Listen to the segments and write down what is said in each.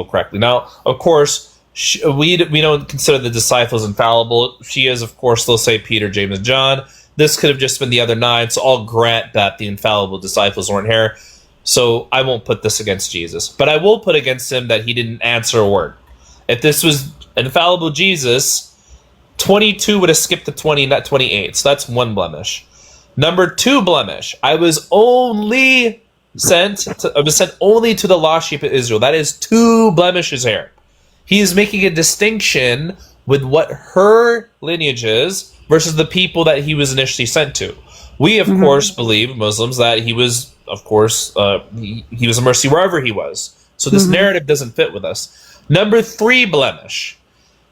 correctly. Now, of course, we don't consider the disciples infallible. She is, of course, they'll say Peter, James, and John. This could have just been the other 9, so I'll grant that the infallible disciples weren't here. So I won't put this against Jesus. But I will put against him that he didn't answer a word. If this was infallible Jesus, 22 would have skipped to 20, not 28. So that's one blemish. Number 2 blemish. I was sent only to the lost sheep of Israel. That is 2 blemishes here. He is making a distinction with what her lineage is versus the people that he was initially sent to. We, of course, believe, Muslims, that he was, of course, he was a mercy wherever he was. So this narrative doesn't fit with us. Number 3 blemish.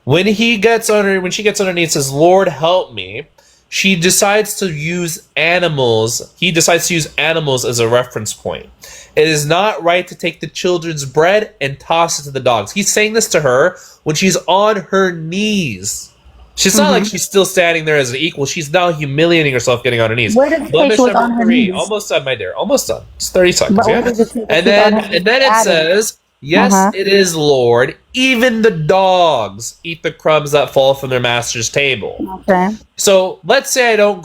When she gets underneath and says, Lord, help me, she decides to use animals. He decides to use animals as a reference point. It is not right to take the children's bread and toss it to the dogs. He's saying this to her when she's on her knees. She's not like she's still standing there as an equal. She's now humiliating herself getting on her knees. Where did Blemish was on number her 3. knees? Almost done, my dear. Almost done. It's 30 seconds. But Yeah? what does it And then it says, yes, it is, Lord. Even the dogs eat the crumbs that fall from their master's table. Okay. So let's say I don't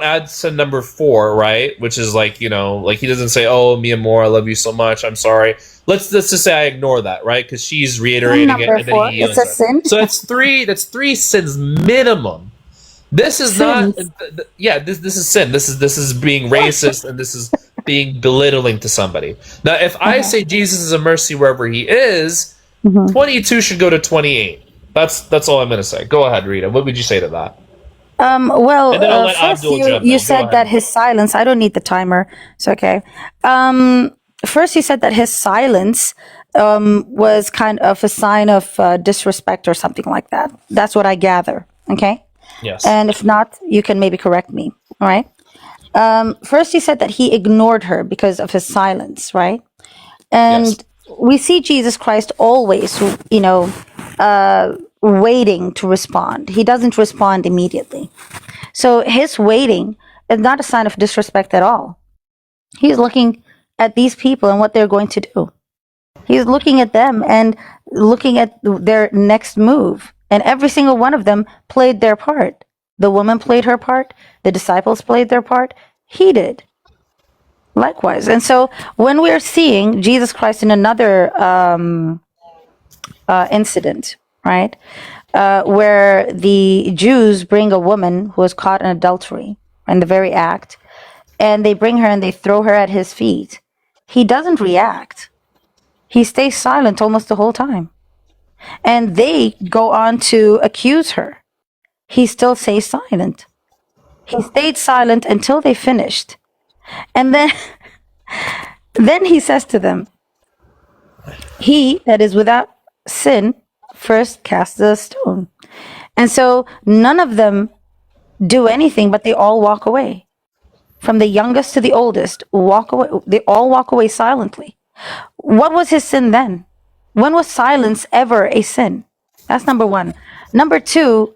add to number 4, right? Which is like he doesn't say, "Oh, mi amor, I love you so much. I'm sorry." Let's just say I ignore that, right? Because she's reiterating it, and then he it's a sin. So that's 3. That's 3 sins minimum. This is Sins. not. Yeah, this is sin. This is being racist, and this is being belittling to somebody. Now, if I say Jesus is a mercy wherever he is, 22 should go to 28. That's all I'm going to say. Go ahead, Rita. What would you say to that? Well, And then I'll let first Abdul jump in. you Go said ahead. that his silence, I don't need the timer. It's okay. First you said that his silence was kind of a sign of disrespect or something like that. That's what I gather. Okay. Yes. And if not, you can maybe correct me. All right. First you said that he ignored her because of his silence, right? And Yes. we see Jesus Christ always, waiting to respond. He doesn't respond immediately. So his waiting is not a sign of disrespect at all. He's looking at these people and what they're going to do. He's looking at them and looking at their next move. And every single one of them played their part. The woman played her part. The disciples played their part. He did. Likewise. And so when we're seeing Jesus Christ in another incident, right, where the Jews bring a woman who was caught in adultery in the very act, and they bring her and they throw her at his feet, he doesn't react. He stays silent almost the whole time. And they go on to accuse her. He still stays silent. He stayed silent until they finished. And then he says to them, he that is without sin first cast the stone. And so none of them do anything, but they all walk away. From the youngest to the oldest, walk away. They all walk away silently. What was his sin then? When was silence ever a sin? That's number 1. Number 2,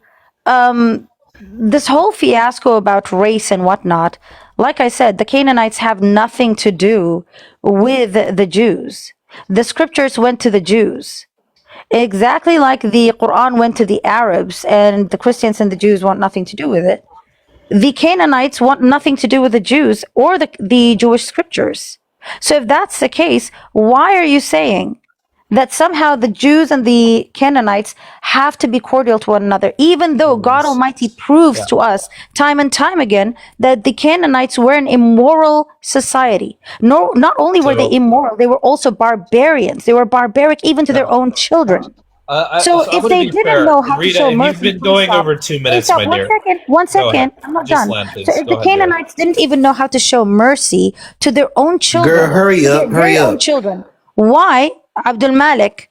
this whole fiasco about race and whatnot, like I said, the Canaanites have nothing to do with the Jews. The scriptures went to the Jews. Exactly like the Quran went to the Arabs, and the Christians and the Jews want nothing to do with it. The Canaanites want nothing to do with the Jews or the Jewish scriptures. So if that's the case, why are you saying that somehow the Jews and the Canaanites have to be cordial to one another, even though God Almighty proves to us time and time again that the Canaanites were an immoral society. No, not only were they immoral, they were also barbarians. They were barbaric even to their own children. So if they didn't know how to show mercy, you've been going over 2 minutes, my dear. One second, I'm not done. So if the Canaanites didn't even know how to show mercy to their own children, girl, hurry up, own children, why, Abdul Malik,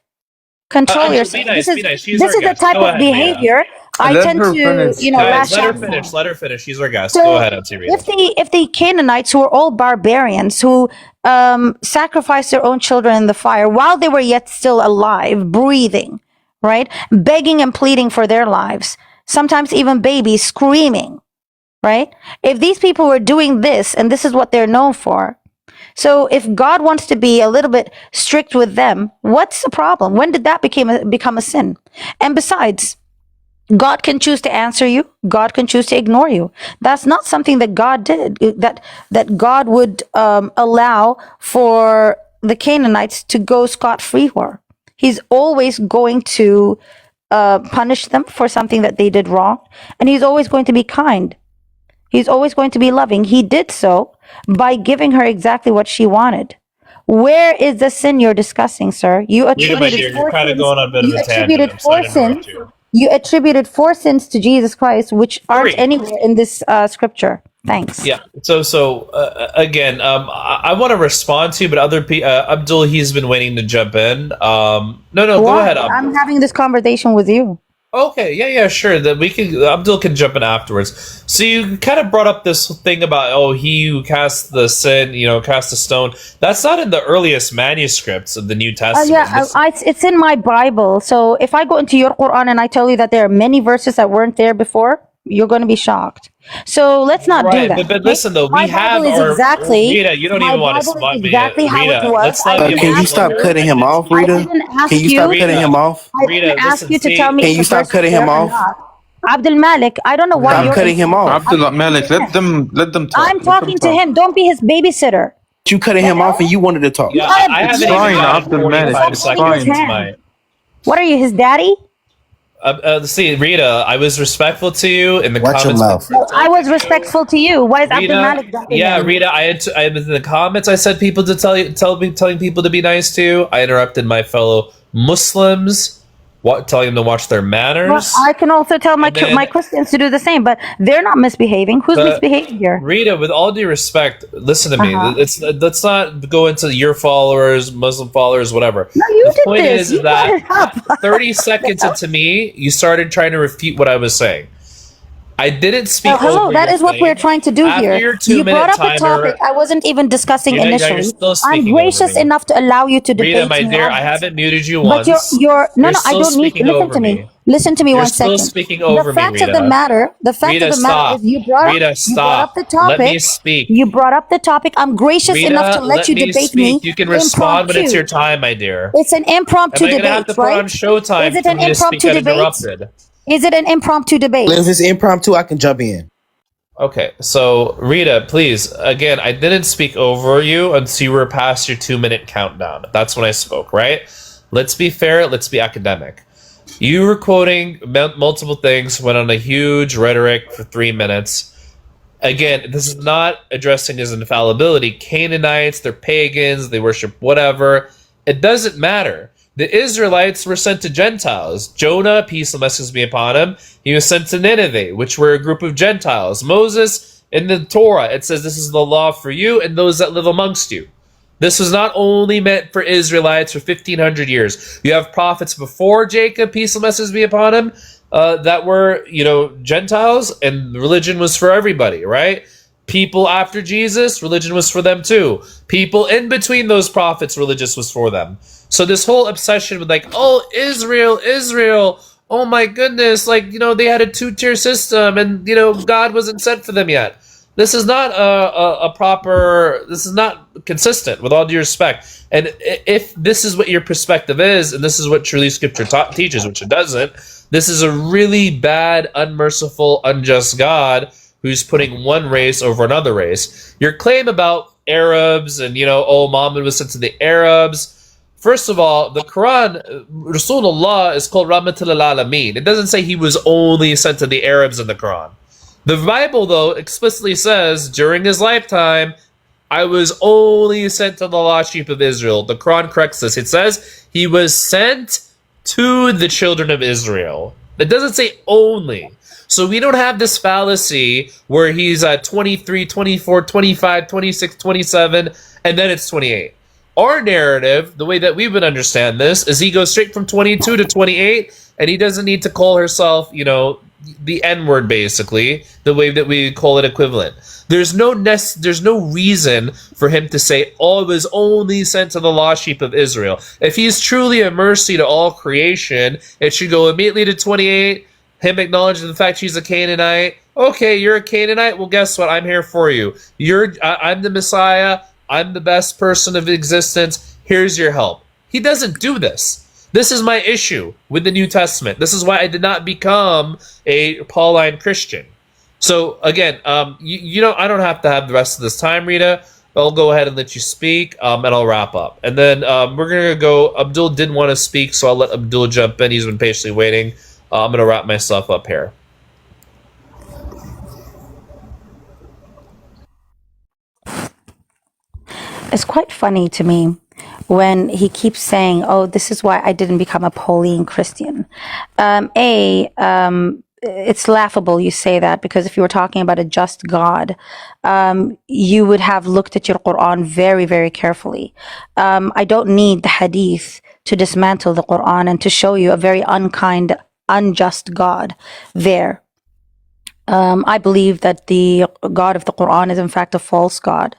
control yourself? This is the type of behavior I tend to, lash out. Let her finish. She's our guest. Go ahead, Auntie Rita. If the Canaanites, who were all barbarians, who sacrificed their own children in the fire while they were yet still alive, breathing, right, begging and pleading for their lives, sometimes even babies screaming, right? If these people were doing this, and this is what they're known for, So if God wants to be a little bit strict with them, what's the problem? When did that become a sin? And besides, God can choose to answer you. God can choose to ignore you. That's not something that God did. That God would allow for the Canaanites to go scot-free for. He's always going to punish them for something that they did wrong, and he's always going to be kind. He's always going to be loving. He did so by giving her exactly what she wanted. Where is the sin you're discussing, sir? You Rita, my dear, attributed you're four kind of sins. going on a bit of You a tangent. attributed I'm four sorry to interrupt sins. you. You attributed four sins to Jesus Christ, which aren't Three. anywhere in this scripture. Thanks. Yeah. So again, I want to respond to you, but other people, Abdul, he's been waiting to jump in. No, go Why? ahead, Abdul. I'm having this conversation with you. Okay, yeah, sure. That we can. Abdul can jump in afterwards. So you kind of brought up this thing about he who cast the sin, cast the stone. That's not in the earliest manuscripts of the New Testament. It's in my Bible. So if I go into your Quran and I tell you that there are many verses that weren't there before, you're going to be shocked. So let's not do that. But listen though, my we have Bible is our exactly. Rita. You don't my even want to Bible spot is me. exactly how Rita, it was. let's not be Can you stop cutting him off, I Rita? didn't ask Can you stop cutting him off? I didn't ask you to tell me. Can if you the stop verse cutting is him there or off? not. Abdul Malik, I don't know why Stop you're cutting him off. Abdullah Malik, let them talk. I'm talking to him. Don't be his babysitter. You cutting him off and you wanted to talk. Yeah, I haven't even fine, gotten Abdul Malik, 45 it's seconds fine. into my. What are you, his daddy? See, Rita, I was respectful to you in the Watch your comments. mouth. I was respectful to you. Why is Abdul Malik jumping in? Rita, I was in the comments. I said people to telling people to be nice to you. I interrupted my fellow Muslims, telling them to watch their manners. Well, I can also tell my And then- my Christians to do the same, but they're not misbehaving. Who's misbehaving here? Rita, with all due respect, listen to me. Let's not go into your followers, Muslim followers, whatever. No, you the did point this. You that brought it up. 30 seconds into me, you started trying to refute what I was saying. I didn't speak. Oh, hello, over that your is what thing. we're trying to do After here. your You brought up a timer- topic I wasn't even discussing You're initially. still I'm speaking gracious over me. enough to allow you to debate Rita, my me dear, on I it. haven't muted you But once. you're no, You're no, I still don't need. speaking Listen over to me. me. Listen to me You're one still second. speaking over the me, fact of Rita. the matter, the fact Rita, of the matter stop. is you brought Rita, up stop. the topic. Let me speak. You brought up the topic. I'm gracious Rita, enough to let you debate speak. me. You can respond when it's impromptu. your time, my dear. It's an impromptu Am I going to have debate, to put on right? Showtime Is it for an me to speak impromptu debate? uninterrupted? Is it an impromptu debate? If it's impromptu, I can jump in. Okay, so Rita, please, again, I didn't speak over you until you were past your 2-minute countdown. That's when I spoke, right? Let's be fair, let's be academic. You were quoting multiple things, went on a huge rhetoric for 3 minutes. Again, this is not addressing his infallibility. Canaanites, they're pagans, they worship whatever. It doesn't matter. The Israelites were sent to Gentiles. Jonah, peace and blessings be upon him, he was sent to Nineveh, which were a group of Gentiles. Moses, in the Torah, it says this is the law for you and those that live amongst you. This was not only meant for Israelites for 1,500 years. You have prophets before Jacob, peace and blessings be upon him, that were, Gentiles, and religion was for everybody, right? People after Jesus, religion was for them too. People in between those prophets, religious was for them. So this whole obsession with Israel, oh my goodness, they had a 2-tier system and, God wasn't sent for them yet. This is not this is not consistent, with all due respect. And if this is what your perspective is, and this is what truly Scripture teaches, which it doesn't, this is a really bad, unmerciful, unjust God who's putting one race over another race. Your claim about Arabs and, Muhammad was sent to the Arabs. First of all, the Quran, Rasulullah is called Rahmatul Alameen. It doesn't say he was only sent to the Arabs in the Quran. The Bible, though, explicitly says, during his lifetime, I was only sent to the lost sheep of Israel. The Quran corrects this. It says he was sent to the children of Israel. It doesn't say only. So we don't have this fallacy where he's at 23, 24, 25, 26, 27, and then it's 28. Our narrative, the way that we would understand this, is he goes straight from 22 to 28, and he doesn't need to call herself, the N-word, basically, the way that we call it equivalent. There's no reason for him to say, I was only sent to the lost sheep of Israel. If he's truly a mercy to all creation, it should go immediately to 28, him acknowledging the fact she's a Canaanite. Okay, you're a Canaanite? Well, guess what? I'm here for you. I'm the Messiah. I'm the best person of existence. Here's your help. He doesn't do this. This is my issue with the New Testament. This is why I did not become a Pauline Christian. So again, you know, I don't have to have the rest of this time, Rita. I'll go ahead and let you speak, and I'll wrap up. And then we're gonna go. Abdul didn't want to speak, so I'll let Abdul jump in. He's been patiently waiting. I'm gonna wrap myself up here. It's quite funny to me when he keeps saying, "Oh, this is why I didn't become a Pauline Christian." It's laughable you say that, because if you were talking about a just God, you would have looked at your Quran very, very carefully. I don't need the hadith to dismantle the Quran and to show you a very unkind, unjust God there. I believe that the God of the Quran is in fact a false God.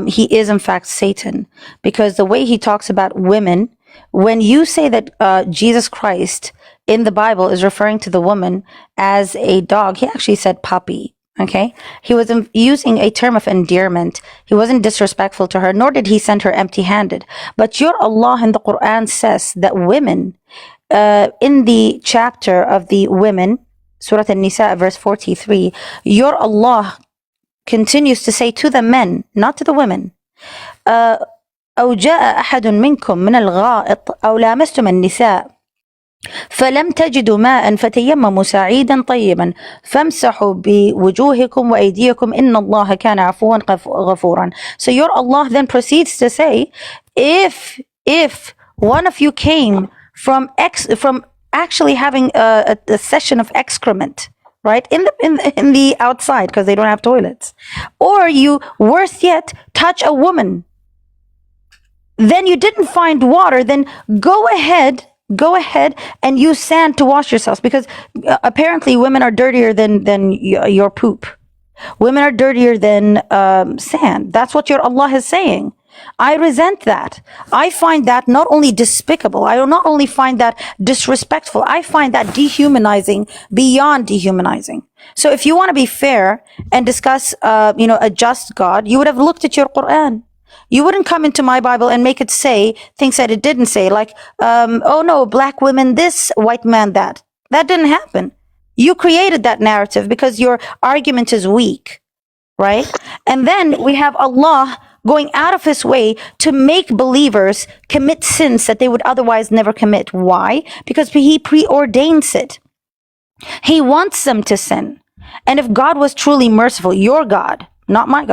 He is in fact Satan, because the way he talks about women, when you say that Jesus Christ in the Bible is referring to the woman as a dog, he actually said puppy. Okay, he was using a term of endearment. He wasn't disrespectful to her, nor did he send her empty-handed. But your Allah in the Quran says that women, in the chapter of the women, Surah An-Nisa, verse 43, your Allah continues to say to the men, not to the women, أو جاء أحد منكم من الغائط أو لامستم النساء فلم تجدوا ماء فتيمموا سعيدا طيبا فامسحوا بوجوهكم وأيديكم إن الله كان عفوا غفورا. So your Allah then proceeds to say, if one of you came from actually having a session of excrement, right, in the outside, because they don't have toilets, or you, worse yet, touch a woman, then you didn't find water, then go ahead and use sand to wash yourselves, because apparently women are dirtier than your poop. Women are dirtier than sand. That's what your Allah is saying. I resent that. I find that not only despicable, I not only find that disrespectful, I find that dehumanizing beyond dehumanizing. So if you want to be fair and discuss, a just God, you would have looked at your Quran. You wouldn't come into my Bible and make it say things that it didn't say, like, oh no, black women this, white man that. That didn't happen. You created that narrative because your argument is weak, right? And then we have Allah going out of his way to make believers commit sins that they would otherwise never commit. Why? Because he preordains it. He wants them to sin. And if God was truly merciful, your God, not my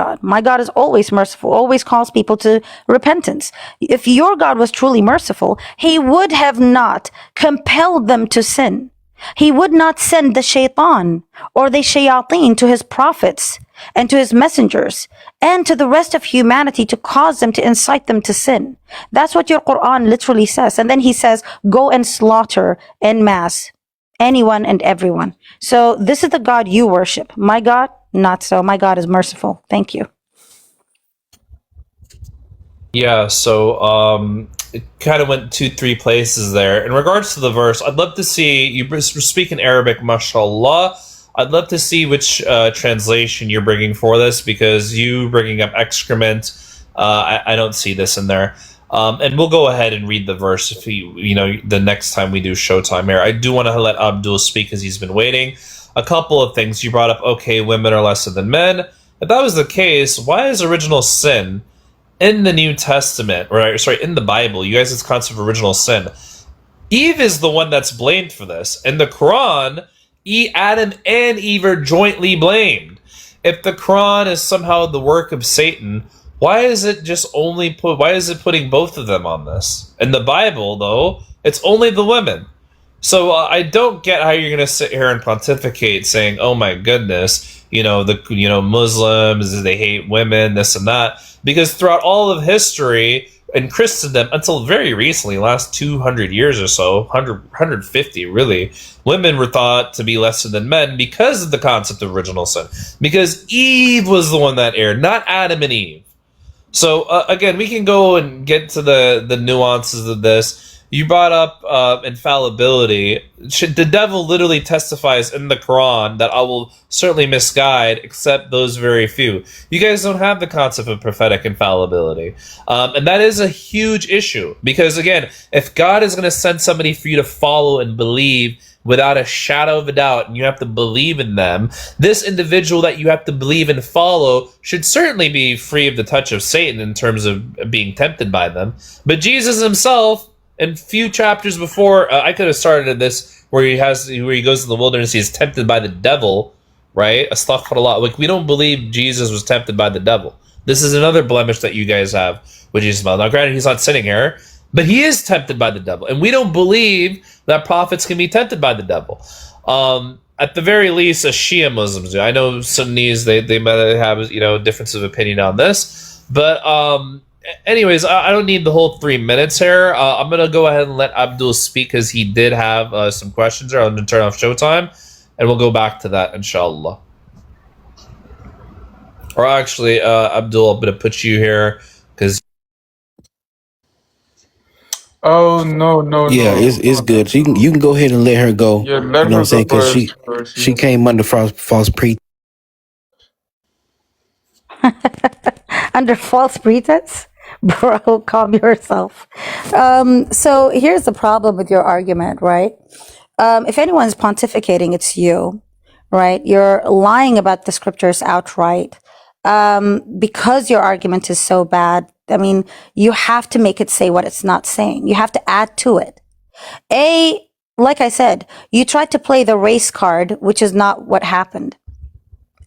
God is always merciful, always calls people to repentance. If your God was truly merciful, he would have not compelled them to sin. He would not send the shaitan or the shayateen to his prophets and to his messengers and to the rest of humanity to cause them, to incite them to sin. That's what your Quran literally says. And then he says, go and slaughter en masse anyone and everyone. So this is the God you worship. My God, not so. My God is merciful. Thank you. Yeah, so it kind of went 2-3 places there. In regards to the verse, I'd love to see, you speak in Arabic, mashallah. I'd love to see which translation you're bringing for this, because you bringing up excrement, I don't see this in there. And we'll go ahead and read the verse if the next time we do Showtime here. I do want to let Abdul speak because he's been waiting. A couple of things. You brought up, okay, women are lesser than men. If that was the case, why is original sin in the New Testament, in the Bible, you guys, it's concept of original sin, Eve is the one that's blamed for this. In the Quran, Adam and Eve are jointly blamed. If the Quran is somehow the work of Satan, why is it putting both of them on this? In the Bible, though, it's only the women. So I don't get how you're going to sit here and pontificate saying, oh my goodness, Muslims, they hate women, this and that. Because throughout all of history in Christendom, until very recently, last 200 years or so, 150 really, women were thought to be lesser than men because of the concept of original sin. Because Eve was the one that erred, not Adam and Eve. So again, we can go and get to the nuances of this. You brought up infallibility. The devil literally testifies in the Quran that I will certainly misguide except those very few. You guys don't have the concept of prophetic infallibility. And that is a huge issue. Because, again, if God is going to send somebody for you to follow and believe without a shadow of a doubt, and you have to believe in them, this individual that you have to believe and follow should certainly be free of the touch of Satan in terms of being tempted by them. But Jesus himself, in few chapters before, I could have started at this where he goes in the wilderness, he's tempted by the devil, right? Astaghfirullah. Like, we don't believe Jesus was tempted by the devil. This is another blemish that you guys have with Jesus. Now, granted, he's not sitting here, but he is tempted by the devil, and we don't believe that prophets can be tempted by the devil. At the very least, as Shia Muslims do. I know Sunnis, they might have difference of opinion on this, but anyways, I don't need the whole 3 minutes here. I'm gonna go ahead and let Abdul speak because he did have some questions there. I'm gonna turn off Showtime, and we'll go back to that, inshallah. Or actually, Abdul, I'm gonna put you here because. Oh no. Yeah, it's good. So you can go ahead and let her go. Yeah, You let know what her I'm saying? go Because first. she came under false pretense. Under false pretense? Bro, calm yourself. So here's the problem with your argument, right? If anyone's pontificating, it's you, right? You're lying about the scriptures outright. Because your argument is so bad, I mean, you have to make it say what it's not saying. You have to add to it. Like I said, you tried to play the race card, which is not what happened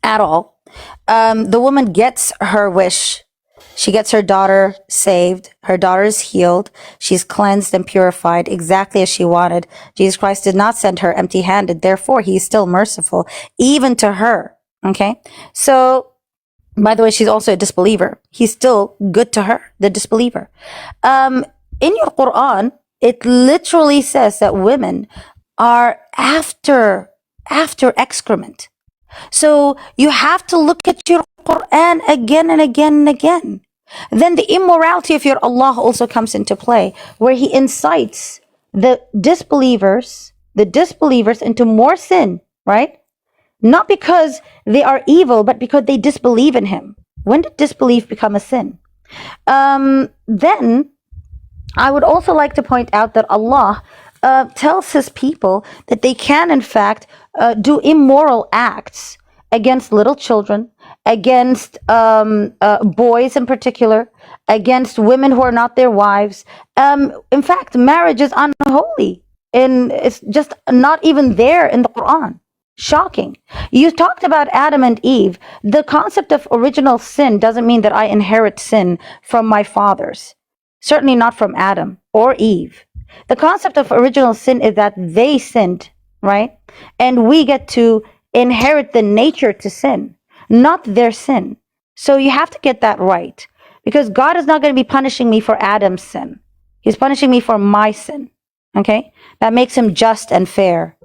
at all. The woman gets her wish. She gets her daughter saved. Her daughter is healed. She's cleansed and purified exactly as she wanted. Jesus Christ did not send her empty-handed. Therefore, he is still merciful, even to her. Okay? So, by the way, she's also a disbeliever. He's still good to her, the disbeliever. In your Quran, it literally says that women are after excrement. So you have to look at your Quran again and again and again. Then the immorality of your Allah also comes into play, where he incites the disbelievers into more sin, right? Not because they are evil, but because they disbelieve in him. When did disbelief become a sin? Then I would also like to point out that Allah tells his people that they can, in fact, do immoral acts against little children, against boys in particular, against women who are not their wives. In fact, marriage is unholy, and it's just not even there in the Quran. Shocking. You talked about Adam and Eve. The concept of original sin doesn't mean that I inherit sin from my fathers. Certainly not from Adam or Eve. The concept of original sin is that they sinned, right? And we get to inherit the nature to sin, not their sin. So you have to get that right. Because God is not going to be punishing me for Adam's sin. He's punishing me for my sin. Okay? That makes him just and fair.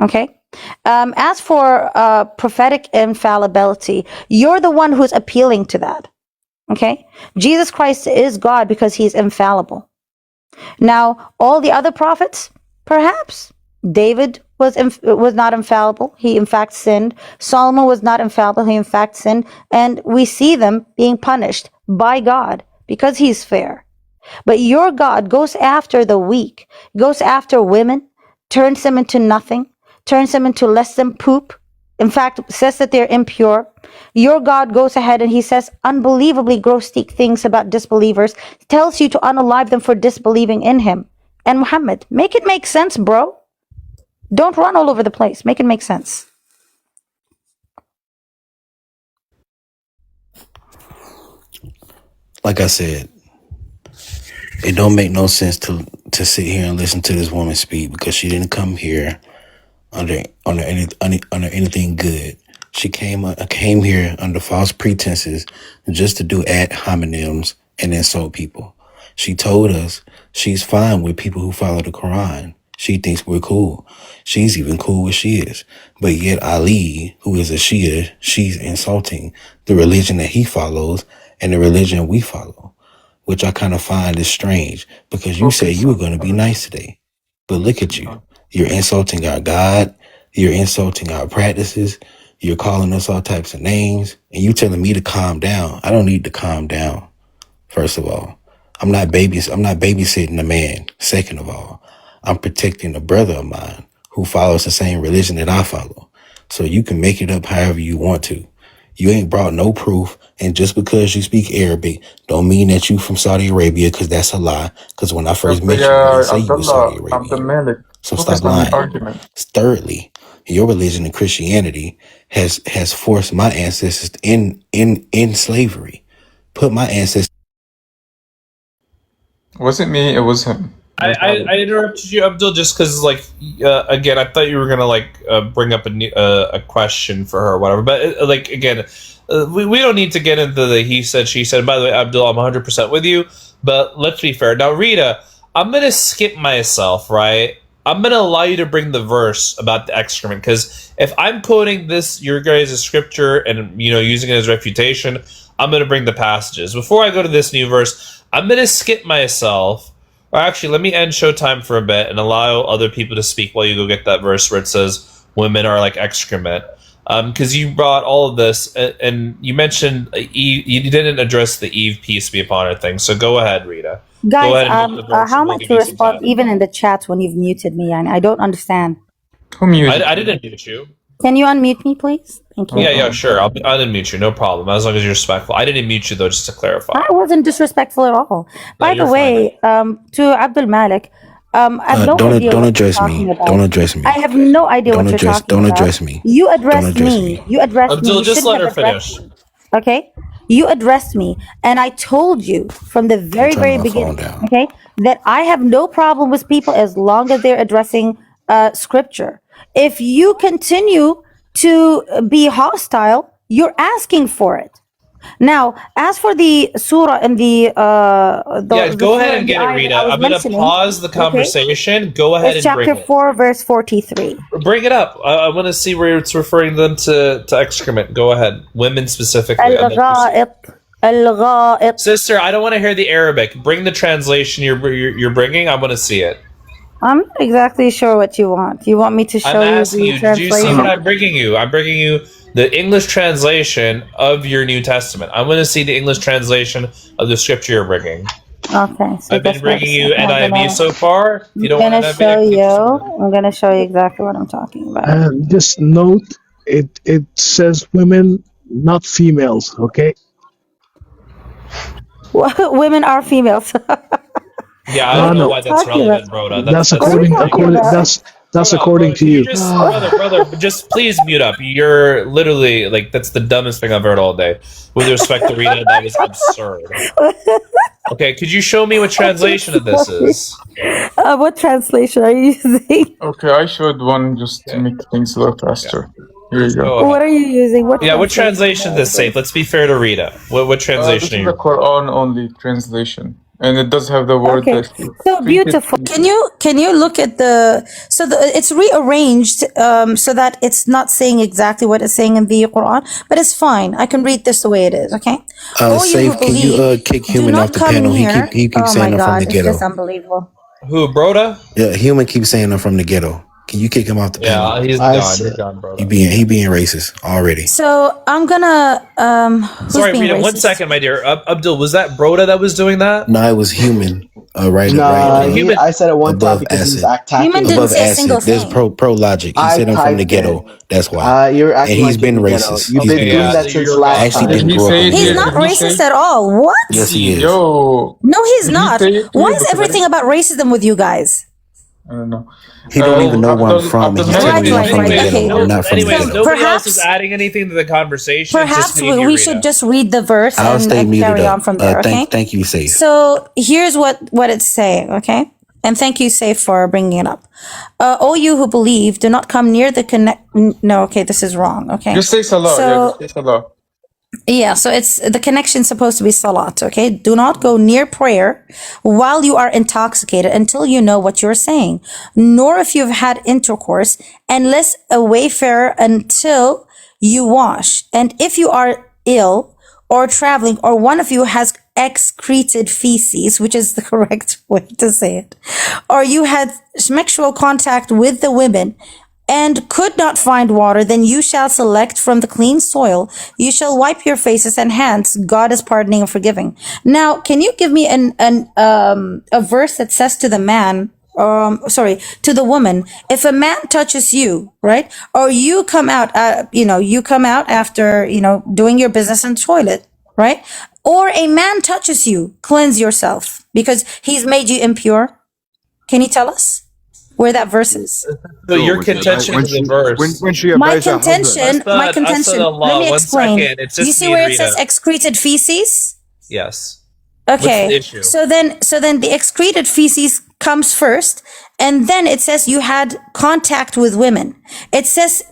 Okay? As for prophetic infallibility, you're the one who's appealing to that. Okay? Jesus Christ is God because he's infallible. Now, all the other prophets, perhaps. David was not infallible. He, in fact, sinned. Solomon was not infallible. He, in fact, sinned. And we see them being punished by God because he's fair. But your God goes after the weak, goes after women, turns them into nothing, turns them into less than poop. In fact, says that they're impure. Your God goes ahead and he says unbelievably gross-steak things about disbelievers, tells you to unalive them for disbelieving in him. And Muhammad, make it make sense, bro. Don't run all over the place. Make it make sense. Like I said, it don't make no sense to sit here and listen to this woman speak because she didn't come here under anything good. She came here under false pretenses just to do ad hominems and insult people. She told us she's fine with people who follow the Quran. She thinks we're cool. She's even cool with Shias. But yet Ali, who is a Shia, she's insulting the religion that he follows and the religion we follow. which I kind of find is strange because you Okay, said you were so going to be nice today. But look at you. You're insulting our God. You're insulting our practices. You're calling us all types of names. And you telling me to calm down. I don't need to calm down, first of all. I'm not babysitting a man, second of all. I'm protecting a brother of mine who follows the same religion that I follow. So you can make it up however you want to. You ain't brought no proof, and just because you speak Arabic don't mean that you from Saudi Arabia, because that's a lie. Because when I first met you, I yeah, didn't say you was Saudi Abdul Arabian. Malik, So focus stop on the lying. argument. Thirdly, your religion and Christianity has forced my ancestors in slavery. Put my ancestors. Wasn't me, it was him. I interrupted you, Abdul, just because, like, again, I thought you were gonna bring up a question for her or whatever. But like, again, we don't need to get into the he said she said. By the way, Abdul, I'm 100% with you. But let's be fair. Now, Rita, I'm gonna skip myself, right? I'm gonna allow you to bring the verse about the excrement, because if I'm quoting this your guys' scripture and using it as refutation, I'm gonna bring the passages. Before I go to this new verse, I'm gonna skip myself. Or actually, let me end Showtime for a bit and allow other people to speak while you go get that verse where it says women are like excrement. Because you brought all of this, and you mentioned Eve. You didn't address the Eve peace be upon her thing. So go ahead, Rita. Guys, Go ahead and hit the verse, how and am we'll I give to you some respond time. even in the chats when you've muted me? I don't understand. Who muted I you? didn't mute you. Can you unmute me, please? Thank you. Yeah, sure. I'll unmute you. No problem. As long as you're respectful. I didn't mute you though, just to clarify. I wasn't disrespectful at all. By the you're way, to Abdul Malik, I have no Don't idea don't what you're address talking me. about. Don't address me. I have no idea what you're talking Don't about. address me. You Don't addressed address me. me. You addressed me. Abdul, You just shouldn't let her have addressed finish. me. Okay? You addressed me, and I told you from the very, Turn very my phone beginning, down. okay, that I have no problem with people as long as they're addressing scripture. If you continue to be hostile, you're asking for it. Now, as for the surah and the Go surah ahead and and the get it, ayah that I Rita. was I'm gonna mentioning, pause the okay, conversation. Go ahead it's and bring chapter it. 4, verse 43. Bring it up. I want to see where it's referring them to excrement. Go ahead. Women specifically. I'd love to see. Al-gha'it. Sister, I don't want to hear the Arabic. Bring the translation you're bringing. I want to see it. I'm not exactly sure what you want. You want me to I'm show you asking the you, did you see what translation? I'm bringing you? I'm bringing you the English translation of your New Testament. I want to see the English translation of the scripture you're bringing. Okay, so I've been just wait a bringing you second. NIV so far. If you don't want NIV, I can get you some. I'm gonna show you exactly what I'm talking about. And just note, it says women, not females. Okay. Women are females. Yeah, I don't know No. why that's Talking relevant, about? Broda. That's What are we according talking according about? that's Broda, according Broda, to can you. just, brother, just please mute up. You're literally like that's the dumbest thing I've heard all day. With respect to Rita, that was absurd. Okay, could you show me what translation of this is? What translation are you using? Okay, I showed one just to make things a little faster. Here you go. Go What ahead. are you using? What Yeah, what translation is this safe? Let's be fair to Rita. What This translation is are the you? Quran only translation, and it does have the word Okay, that you so beautiful. Can you look at it's rearranged so that it's not saying exactly what it's saying in the Quran, but it's fine. I can read this the way it is. Okay. All you who Safe, can you believe, kick do Human off not the come panel? near. He keeps Oh my saying I'm from the God, it's just ghetto. unbelievable. Who, Broda? Yeah, Human keeps saying I'm from the ghetto. Can you kick him off the panel? Yeah, he's I gone. You're said, gone, Broda. He being racist already. So I'm gonna who's Sorry, being Rita. racist? 1 second, my dear. Abdul, was that Broda that was doing that? No, it was Human. Right nah, Human- I said it one time above because he was acid. attacking Human me. didn't Above say a single acid. There's thing. pro logic. He I said I'm from the typed ghetto. it. That's why. You're And acting he's like you're been the ghetto. racist. You've He's been been doing Yeah, that racist. since you're last I actually time. gone. didn't Did he grow up say in it the He's here? ghetto. not Did he say racist it? at all. What? Yes, he is. Yo, No, he's did he not. say it Why here? is Because everything about racism with you guys? I don't know. He don't even know where I'm Abdul- from, and Abdul he's Malik, telling me did I'm he from the say it ghetto. okay. I'm not from the Anyways, ghetto. nobody else is Perhaps- adding anything to the conversation. It's just Perhaps me and you, we Rita. should just read the verse I'll and stay muted carry up. on from there. Okay. Thank you, Safe. So here's what it's saying, okay? And thank you, Safe, for bringing it up. O you who believe, do not come near the No, okay, this is wrong, okay? Just say Salah. So, Yeah, just say Salah. yeah, so it's the connection supposed to be salat, okay? Do not go near prayer while you are intoxicated until you know what you're saying, nor if you've had intercourse, unless a wayfarer until you wash. And if you are ill or traveling, or one of you has excreted feces, which is the correct way to say it, or you had sexual contact with the women and could not find water, then you shall select from the clean soil. You shall wipe your faces and hands. God is pardoning and forgiving. Now, can you give me a verse that says to the man, to the woman, if a man touches you, right, or you come out, you come out after, doing your business in the toilet, right, or a man touches you, cleanse yourself because he's made you impure. Can you tell us where that verse is? So your contention is the verse. When she My advised her husband- contention, let me explain. You see where it says excreted feces? Yes. Okay. What's the issue? So then the excreted feces comes first, and then it says you had contact with women. It says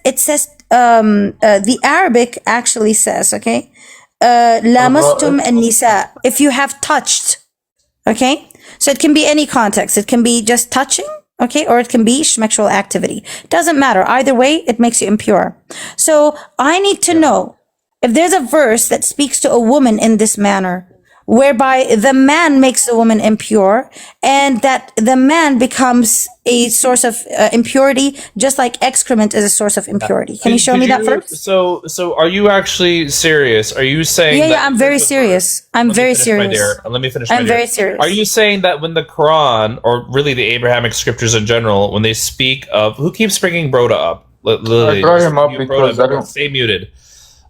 the Arabic actually says, okay, lamastum an-nisa, if you have touched, okay? So it can be any context. It can be just touching, okay, or it can be sexual activity. Doesn't matter. Either way, it makes you impure. So I need to know if there's a verse that speaks to a woman in this manner, whereby the man makes the woman impure, and that the man becomes a source of impurity, just like excrement is a source of impurity. Can you show me that verse? So are you actually serious? Are you saying? Yeah, I'm very serious. I'm very serious. Let me finish. I'm very serious. Are you saying that when the Quran, or really the Abrahamic scriptures in general, when they speak of, who keeps bringing Broda up? Literally, I brought him up because I don't. Stay muted.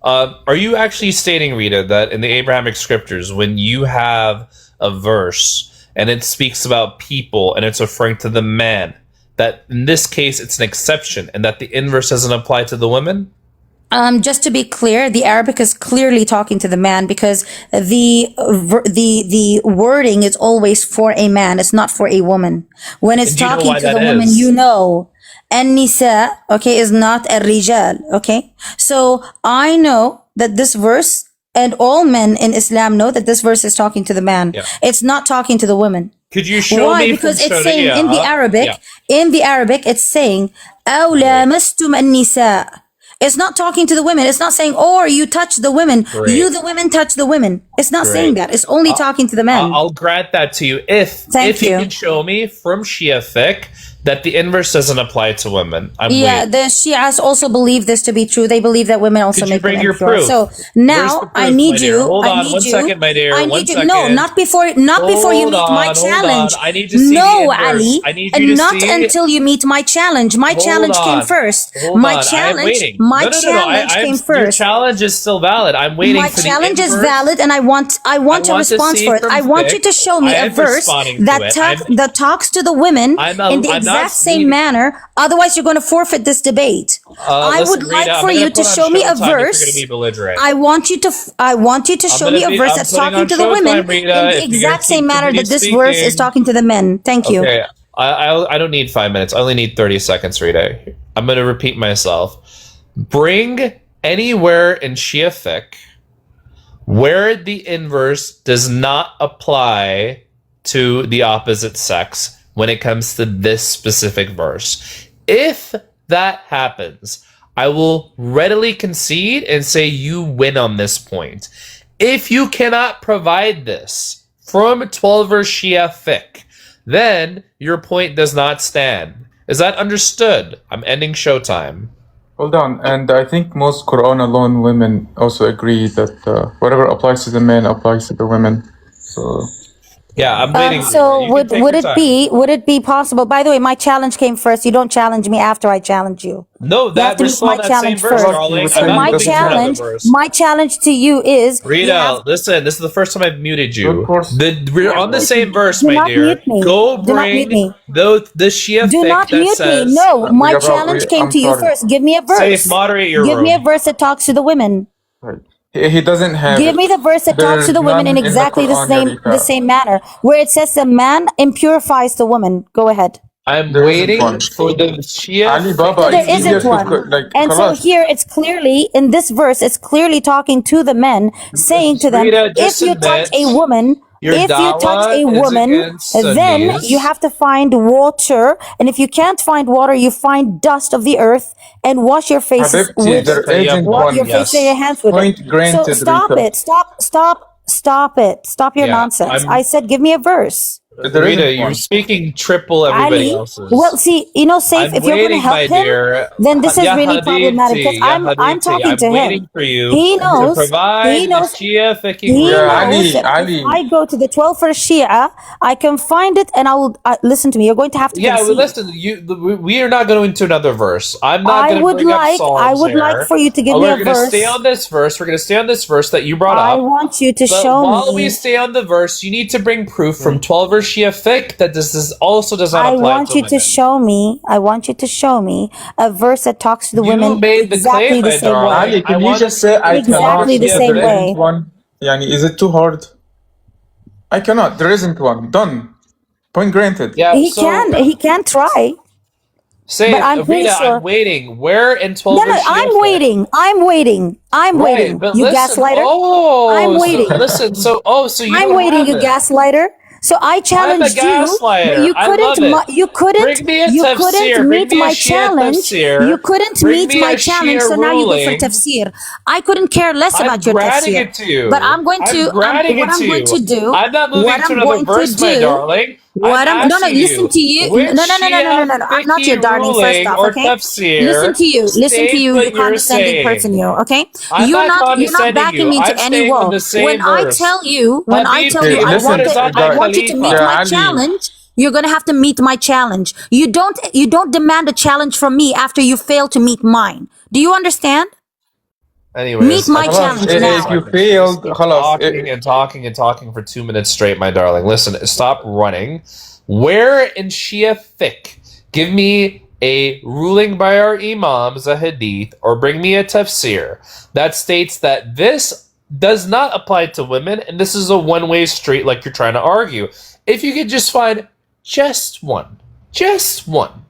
Are you actually stating, Rita, that in the Abrahamic scriptures, when you have a verse and it speaks about people and it's referring to the man, that in this case it's an exception and that the inverse doesn't apply to the women? Just to be clear, the Arabic is clearly talking to the man, because the wording is always for a man. It's not for a woman. When it's talking to the woman, and nisa, okay, is not a rijal, okay? So I know that this verse, and all men in Islam know that this verse is talking to the man. Yeah. It's not talking to the women. Could you show Why? me? Because it's saying in the Arabic, it's saying, أَوْ لَامَسْتُمْ النِّسَاءَ. It's not talking to the women. It's not saying, or you touch the women. Great. You, the women, touch the women. It's not saying that. It's only talking to the men. I'll grant that to you if you can show me from Shia fiqh that the inverse doesn't apply to women. The Shias also believe this to be true. They believe that women also make them impure. Proof? So now I need you. Hold on one second, my dear. I need you. No, not before you meet my challenge. I need to see Ali. I need you to not until you meet my challenge. My challenge came first. My challenge came first. Your challenge is still valid. I'm waiting for the inverse. My challenge is valid, and I want a response for it. I want you to show me a verse that talks to the women in the exact same manner. Otherwise, you're going to forfeit this debate. I would like for you to show me a verse. I want you to show me a verse that's talking to the women in the exact same manner that this verse is talking to the men. Thank you. Okay. I don't need 5 minutes. I only need 30 seconds, Rita. I'm going to repeat myself. Bring anywhere in Shia fiqh where the inverse does not apply to the opposite sex when it comes to this specific verse. If that happens, I will readily concede and say you win on this point. If you cannot provide this from 12 verse Shia fiqh, then your point does not stand. Is that understood? I'm ending showtime. Hold on, and I think most Quran alone women also agree that whatever applies to the men applies to the women. So yeah, I'm waiting. So would it be possible? By the way, my challenge came first. You don't challenge me after I challenge you. No, that we're still on that same verse, darling. So my challenge to you is, Rita, listen, this is the first time I've muted you. We're on the same verse, my dear. Go bring the Shia do not mute me. No, my challenge came to you first. Give me a verse. Safe, moderate your room. Give me a verse that talks to the women. Right. He doesn't have. Give me the verse that talks to the women in exactly the same manner, where it says the man impurifies the woman. Go ahead. I'm waiting for the Shia. Alibaba, there isn't one. And so here it's clearly, in this verse, it's clearly talking to the men, saying to them, if you touch a woman, then you have to find water. And if you can't find water, you find dust of the earth and wash your faces with wash your face and your hands with it. So stop it. Stop Stop it. Stop your Yeah, nonsense. I'm I said, give me a verse. There Rita, isn't you're one. speaking triple everybody Ali, else's. well, see, Saif, I'm if you're going to waiting, help my him, dear. then this is Ya really problematic because Habibti, Ya I'm Habibti, talking I'm to waiting him. for you He to knows, provide he the knows, Shia fiqh he Yeah, ruling. knows Ali, that if Ali. I go to the 12 for Shia, I can find it and I will, listen to me, you're going to have to Yeah, well, concede. listen, we are not going into another verse. I'm not going to bring up I Psalms would like here. for you to give me We're a going to stay verse. on this verse. We're going to stay on this verse that you brought I up. want you to But show while we me. stay on the verse, you need to bring proof from 12 verse Shia fiqh that also does not I apply want to you to women. show me. I want you to show me a verse that talks to the You women made the exactly claim, the my same way. darling. Ali, I can you want to just say see I the 12 cannot verse Exactly the Shia because same there fiqh. isn't way. one? Yani, is it too hard? I cannot. There isn't one. Done. Point granted. Yeah, He so can try, but say, I'm pretty Rita, I'm sure. waiting. Where in No, 12 no, verse Shia fiqh? I'm Right, waiting. but You listen. gaslighter. I'm Oh, so waiting. listen. So you I'm don't waiting, have you it. gaslighter. So I I'm a challenged you, but gaslighter. I love it. Bring me a you couldn't tafsir. Bring meet me a my Shia challenge. You tafsir. couldn't Bring meet me my a challenge. Shia So now you go for ruling. tafsir. I couldn't care less I'm about your granting tafsir. it to But you. I'm going I'm to, granting what it I'm to going to you. do, I'm not what moving to I'm another going to verse, my do, darling. I'm what I'm, no, no, asking listen you, to you. which Shia No. I'm not your fiqh darling, first ruling off, or okay? Listen tafsir to states you, you what you're condescending person, saying? you, okay? I'm not You're not condescending backing you. me into I'm any staying on wall. the same verse. When I tell Okay, you Habibti, listen, I Mubarazat want you to meet Khalifa. yeah, my Ali. challenge, you're gonna have to meet my challenge. You don't demand a challenge from me after you fail to meet mine. Do you understand? Meet Anyways, my خلاص, challenge just a if now. you second. She just failed, keeps خلاص. talking and talking and talking for 2 minutes straight, my darling. Listen, stop running. Where in Shia fiqh, give me a ruling by our imams, a hadith, or bring me a tafsir that states that this does not apply to women, and this is a one-way street like you're trying to argue. If you could just find just one, just one,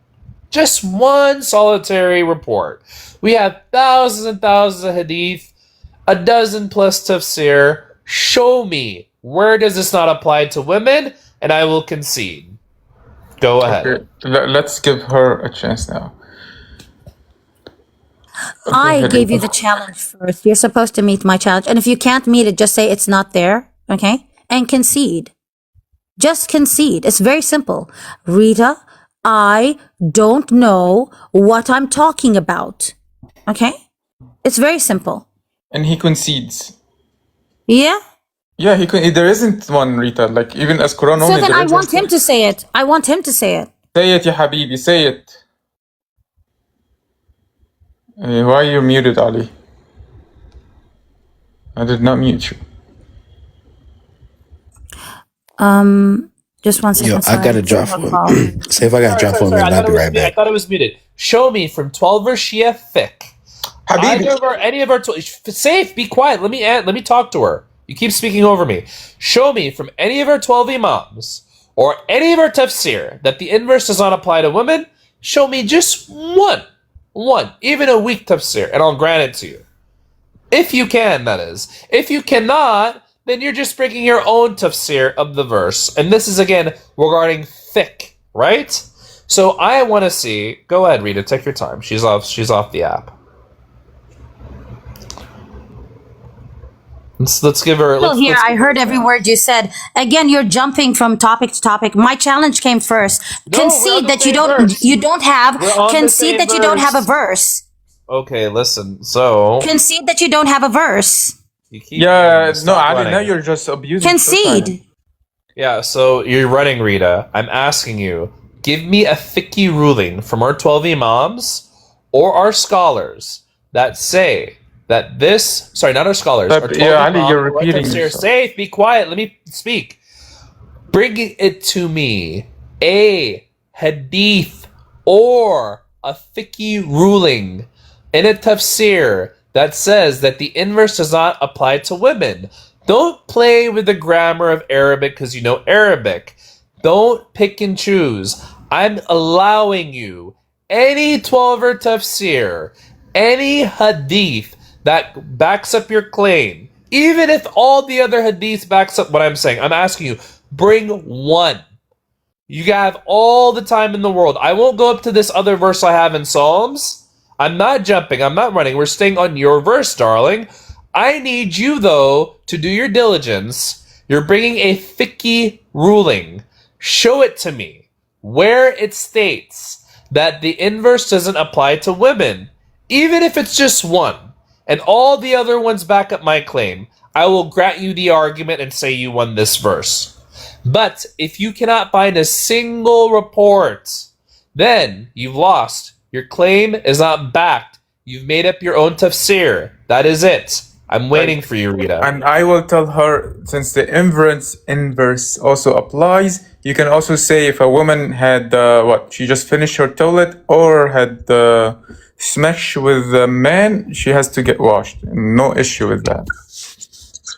just one solitary report. We have thousands and thousands of hadith, a dozen plus tafsir. Show me where does this not apply to women, and I will concede. Go ahead. Okay, let's give her a chance now. I gave you Hadith. the challenge first. You're supposed to meet my challenge. And if you can't meet it, just say it's not there. Okay? And concede. Just concede. It's very simple. Rita, I don't know what I'm talking about. Okay? It's very simple. And he concedes. Yeah? Yeah, there isn't one, Rita. Like, even as Quran So only, then there I isn't. want him to say it. I want him to say it. Say it, ya Habibi, say it. Why are you muted, Ali? I did not mute you. Just one Yo, second. I got Sorry. to drop for him. Say if I got to drop for a Sorry. minute, I'll be right I back. thought it was muted. Show me from 12 verse Shia fiqh. Habibi. Any of our safe, be quiet. Let me talk to her. You keep speaking over me. Show me from any of our 12 imams or any of our tafsir that the inverse does not apply to women. Show me just one, even a weak tafsir, and I'll grant it to you. If you can, that is. If you cannot, then you're just bringing your own tafsir of the verse. And this is, again, regarding fiqh, right? So I want to see... Go ahead, Rita. Take your time. She's off the app. Let's give her... Still here. I heard every word you said. Again, you're jumping from topic to topic. My challenge came first. No, we're on Concede the that you same don't verse. you don't have. We're on the Concede same that you don't have a verse. verse. Okay, listen. So... Concede that you don't have a verse. You keep Yeah, running. no, Stop Ali, running. now you're just abusing. Concede. Yeah, so you're running, Rita. I'm asking you, give me a fiqh ruling from our 12 imams or our scholars that say that this... Sorry, not our scholars. Our 12 yeah, Ali, imams you're or our repeating tafsir. yourself. Safe, be quiet. Let me speak. Bring it to me. A hadith or a fiqh ruling in a tafsir that says that the inverse does not apply to women. Don't play with the grammar of Arabic because you know Arabic. Don't pick and choose. I'm allowing you any 12er tafsir, any hadith that backs up your claim. Even if all the other hadiths backs up what I'm saying, I'm asking you, bring one. You have all the time in the world. I won't go up to this other verse I have in Psalms. I'm not jumping. I'm not running. We're staying on your verse, darling. I need you, though, to do your diligence. You're bringing a fiqh ruling. Show it to me where it states that the inverse doesn't apply to women, even if it's just one, and all the other ones back up my claim. I will grant you the argument and say you won this verse. But if you cannot find a single report, then you've lost. Your claim is not backed. You've made up your own tafsir. That is it. I'm waiting for you, Rita. And I will tell her, since the inverse also applies, you can also say if a woman had she just finished her toilet or had smash with a man, she has to get washed. No issue with that.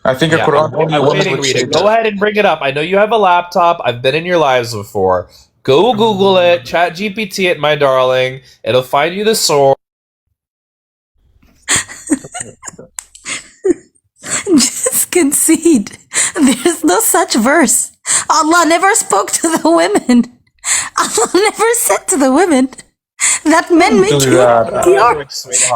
I think a Quran only I'm woman waiting, would say Rita. Go that. ahead and bring it up. I know you have a laptop. I've been in your lives before. Go Google it. Chat GPT it, my darling. It'll find you the source. Just concede. There's no such verse. Allah never spoke to the women. Allah never said to the women that men make you pure.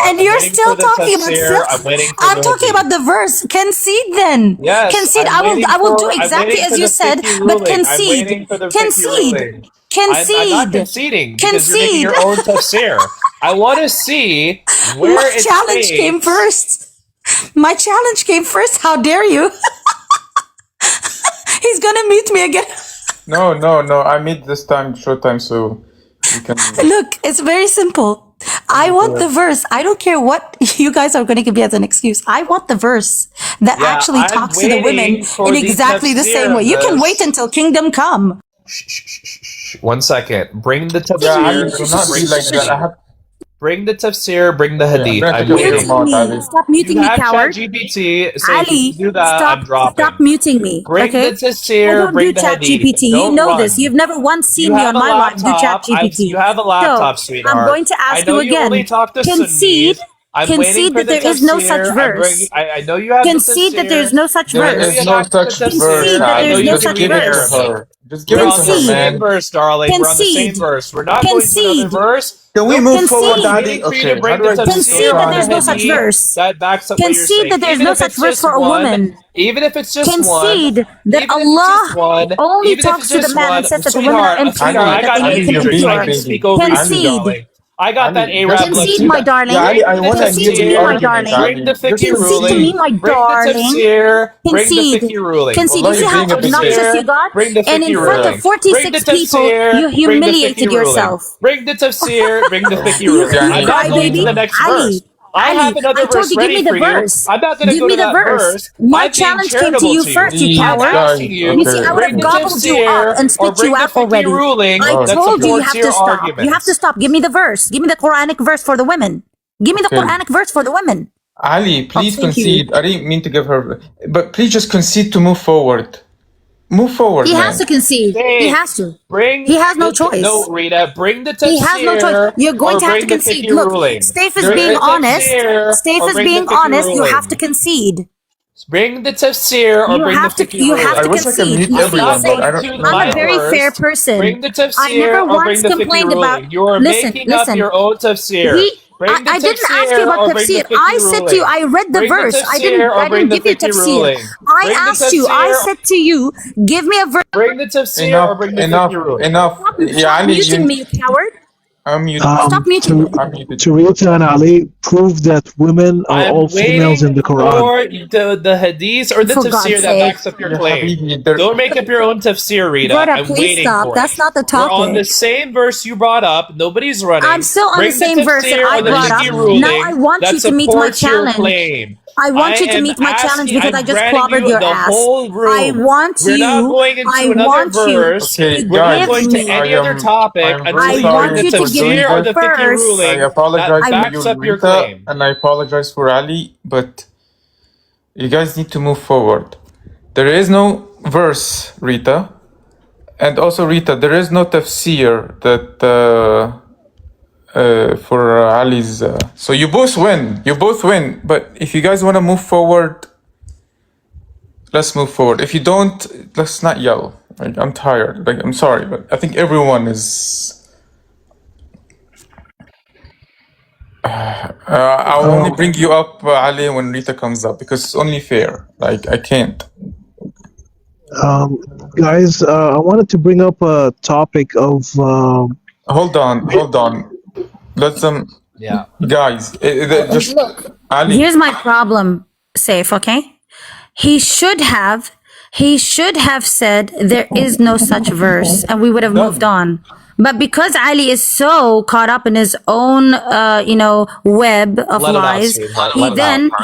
And you're still talking about sex. I'm talking about the verse. Concede then. Yes, Concede. I will do exactly as you said, but concede. Concede. I'm not conceding because you're making your own tafsir. I want to see where My it's challenge states- came first. My challenge came first. How dare you? He's gonna mute me again. No. I meet this time, short time, so you can. Look, it's very simple. I want the verse. I don't care what you guys are going to give me as an excuse. I want the verse that actually I'm talks to the women waiting for in the exactly the same way. You can tafsir. wait until kingdom come. Shh. 1 second. Bring the Yeah, Ali, tafsir. do not be like that. I have. Bring the tafsir. Bring the hadith. I'm I'm gonna take waiting. your mouth, Ali. Stop muting You me, have coward. ChatGPT. Say if Ali, you do that, I'm dropping. stop muting me. Bring Okay? the tafsir. I don't Bring do the chat hadith. GPT. You Don't know run. this. You've never once seen You me have on a my live do chat laptop. GPT. You have a laptop, So, sweetheart. I'm going to ask I know you again. only talk to Concede. Sunnis. I'm waiting Concede for that the there is no tafsir. such verse. I know you have Concede the that there is tafsir. no such There verse. is no such Concede verse, that Ali. there is no Just such give it to verse. her. Just give We're it on to the her, Concede. same man. verse, darling. We're on the same Concede. verse. We're not going to Concede. another verse. Can we Nope. move Concede. forward, I'm Ali? waiting for you Okay, to bring how the do I do this? Concede tafsir that on there's the no such hadith verse. that backs up what you're Concede saying. that there's Even no if such it's verse just for a one, woman. even if it's just one, Concede that even if it's just Allah one, only even if talks it's to the just man one, and says that the women are sweetheart, impure, I that got they you make him you're featured. being I impure. can baby. speak over you, Concede. darling. I got that Ali, Arab just blood. Concede, Bring my the, darling. Yeah, Ali, I bring the want to Concede hear to the me, my tafsir, argument, darling. bring the Ali. Just fiqh Concede to me, ruling, my bring the darling. tafsir, bring the Concede. fiqh ruling. Concede. Wallah, You see you're how being a big obnoxious baby. you got? Bring the And fiqh in front ruling. of Bring the 46 people, tafsir. you Bring the humiliated fiqh ruling. yourself. Bring the tafsir. Bring the fiqh You ruling. I'm not going to crybaby. the next verse. Ali, I have another I told verse you, give ready me the for you. verse. I'm not going to Give go me to the that verse. verse. My I'm being challenge came to charitable you to you. first, you These I'm coward. guys, asking You see, I would bring have the okay. gobbled you up tafsir and or spit you bring the out fiqh already. ruling I that told you supports have your to stop. You have to arguments. stop. Give me the verse. Give me the Quranic verse for the women. Give me the Okay. Quranic verse for the women. Ali, Oh, please thank you. concede. I didn't mean to give her, but please just concede to move forward. Move forward, He man. has to concede. He Hey, has to. bring He has no the choice. no, Rita. Bring the He has no choice. tafsir You're going or to have to bring the concede. fiqh Look, ruling. Stafe is Bring being the honest. tafsir Stafe or is bring being the fiqh honest. You have to ruling. concede. Bring the tafsir or You bring the have to. fiqh You have I to ruling. wish I could concede. mute You I'm see, not everyone, but I going Safe, don't to know I'm a my how. very fair verse. person. Bring the I never tafsir or bring once the fiqh complained about. ruling. You are Listen, making up listen. your own tafsir. Bring the I didn't ask you tafsir about or bring the tafsir. fiqh I said to you, ruling. I read the Bring the verse. tafsir or I bring didn't the give you fiqh tafsir. ruling. I Bring the asked you. I tafsir. said to you, give me a verse. Bring the tafsir or Enough, bring the enough, fiqh ruling. enough. Yeah, Stop Ali, muting me, you coward. I'm muted. Stop muting me. I'm muted. To Rita and Ali, prove that women are all I'm females in waiting the Quran. for the hadith or the For tafsir God's that sake. backs up your Yeah, claim. Habibi, there, Don't make up your own tafsir, Rita. Brother, I'm please waiting stop. for That's it. not the We're on the topic. same verse you brought up. Nobody's running. I'm still on Bring the same verse that tafsir I or the brought up. fiqh ruling Now I want that you to meet my supports your challenge. claim. I want you to am meet my challenge asking, because I'm I just granting clobbered you your the ass. whole room. I want We're not you. going into I another want you. verse. okay, We're not guys, going to Give me. any other topic I'm until very I you sorry bring the want you to for give me doing tafsir or the the this. fiqh verse. I ruling that apologize for backs you, up your Rita, claim. and I apologize for Ali, but you guys need to move forward. There is no verse, Rita, and also Rita, there is no tafsir that for Ali's. So you both win. You both win. But if you guys want to move forward, let's move forward. If you don't, let's not yell. Like, I'm tired. Like, I'm sorry, but I think everyone is. I'll only bring you up, Ali, when Rita comes up because it's only fair. Like I can't. Guys, I wanted to bring up a topic of Hold on. Let them, Yeah. guys. Just Look, Ali. here's my problem, Saif, okay? He should have said there is no such verse and we would have moved on. But because Ali is so caught up in his own, web of Let it out, lies, sweetheart. he Let it out.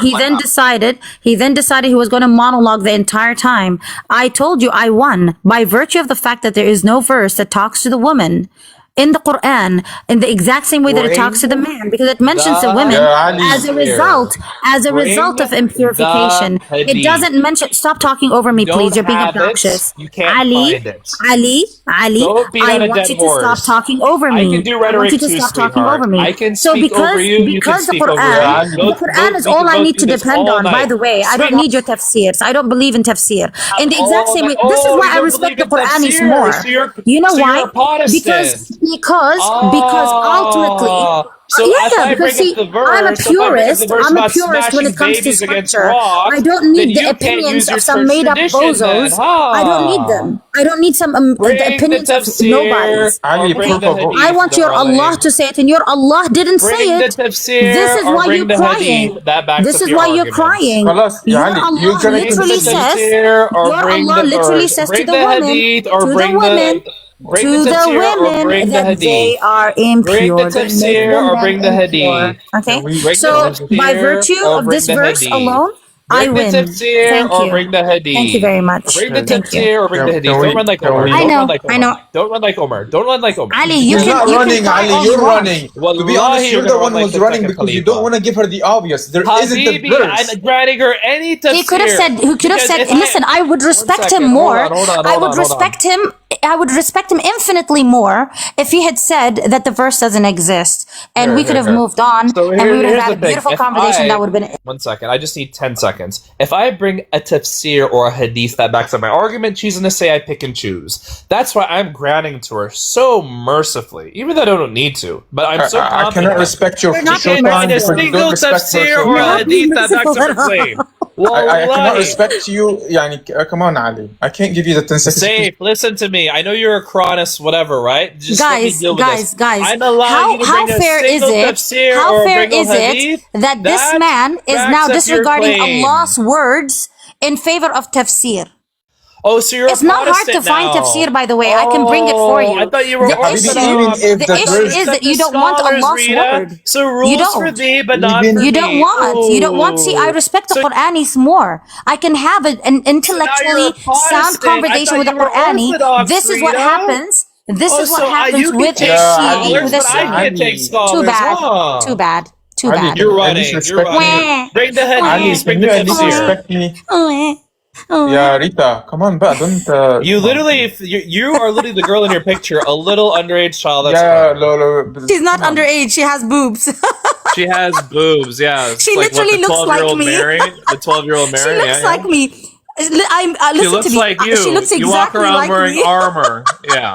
then decided he was going to monologue the entire time. I told you I won by virtue of the fact that there is no verse that talks to the woman in the Quran in the exact same way that it talks to the man, because it mentions the women Yeah, Ali. as a result of impurification. It hadith. doesn't mention. Stop talking over me, Don't please. You're being have it. obnoxious. You can't Ali, find it. Ali, Don't beat I on a want dead you to stop horse. talking over me. I can do I want rhetoric you to too, stop talking sweetheart. over me. I can So speak over you. You can because the speak over Quran, me. the Quran is We all can I both need do to this depend all on. By night. the way, I don't need your tafsirs. I don't believe in tafsir. In the exact same way, this is why I respect the Quranis more. You know why? You're a Protestant. Because ultimately. So Yeah, if I because bring up the verse, I'm a purist when it comes to babies against scripture. rocks, I don't then need the you can't opinions use your of some made up tradition then, bozos. I don't need them. I don't need some the Bring the opinions of tafsir nobodies. Ali, or bring por the favor. hadith. I want your darling. Allah to say it, and your Allah didn't say Bring the it. tafsir This is or why bring you're the crying. hadith. That backs This up is your why you're arguments. crying. Khalas, Your Ali, Allah you're gonna Bring the literally says, tafsir or your bring Allah the literally verse. says to Bring the the women, hadith or to bring the women, bring to the the tafsir or women bring the that they hadith. are Bring the impure. They make tafsir the or men bring the impure. hadith. Okay? we Bring the So by tafsir virtue or of bring this the verse hadith. alone, I Bring the win. tafsir Thank or you. bring the hadith. Thank you very much. Bring the Thank you. tafsir or bring the hadith. Can we- Don't run like can Omar. we- Don't I know, run like Omar. I know. Don't run like Omar. Don't run like Omar. Ali, He's you can not you running, can cry Ali. all You're you want. running. To be Wallahi, honest, you're you're the gonna one run who's like running a because you Khalifa. don't want to give her the obvious. There isn't a Habibi, verse. I'm granting her any tafsir. He could have said. Listen, I would respect him second, more. hold on, I would respect him. I would respect him infinitely more if he had said that the verse doesn't exist, and we could have moved on, So and we would have here's had the a thing. beautiful If conversation that would have been. 1 second. I just need 10 seconds. If I bring a tafsir or a hadith that backs up my argument, she's going to say I pick and choose. That's why I'm granting to her so mercifully, even though I don't need to. But I'm so I confident. cannot respect your You not can't being find a merciful. single don't respect tafsir her or a You're not being hadith that backs up her merciful at claim. I cannot Wallahi. respect you. Yani, come on, Ali. I can't give you the 10 seconds. Safe, listen to me. I know you're a chronist, whatever, right? Just let me deal with this. I'm allowing you to how bring a fair is single it? tafsir How or fair bring a is it hadith that this that man is backs now up your disregarding claim. Allah's words in favor of tafsir? Oh, so you're It's a not hard Protestant to find now. tafsir, by the way. I can bring it for you. I thought you were The Orthodox. issue is that you don't want Scholars, Allah's Rita. word. So You rules for don't. thee, but not Even- for You don't me. want. You don't want. See, I respect the So- Quranis more. I can have an intellectually So now you're a sound Protestant. I conversation thought with a you were Qurani. Orthodox, This is what Rita. happens. This Oh, is what so, happens you can with a take Yeah, Shi'i, scholars, with a but I Sunni. can't take Ali. scholars. Too bad. Huh? Too bad. Too Ali, bad. You're At running. least You're respect me. running. Bring the Ali, hadith. can Bring you the at least tafsir. respect me? Yeah, Rita, come on, but don't. You literally, if you are literally the girl in your picture, a little underage child. That's Yeah, fine. Lolo. She's not underage. She has boobs. She has boobs. Yeah, it's She like literally what, the looks like 12-year-old me. Mary. The 12-year-old Mary. She looks yeah, like me. She Listen looks to me. like you. She looks exactly you walk around like wearing me. armor. Yeah.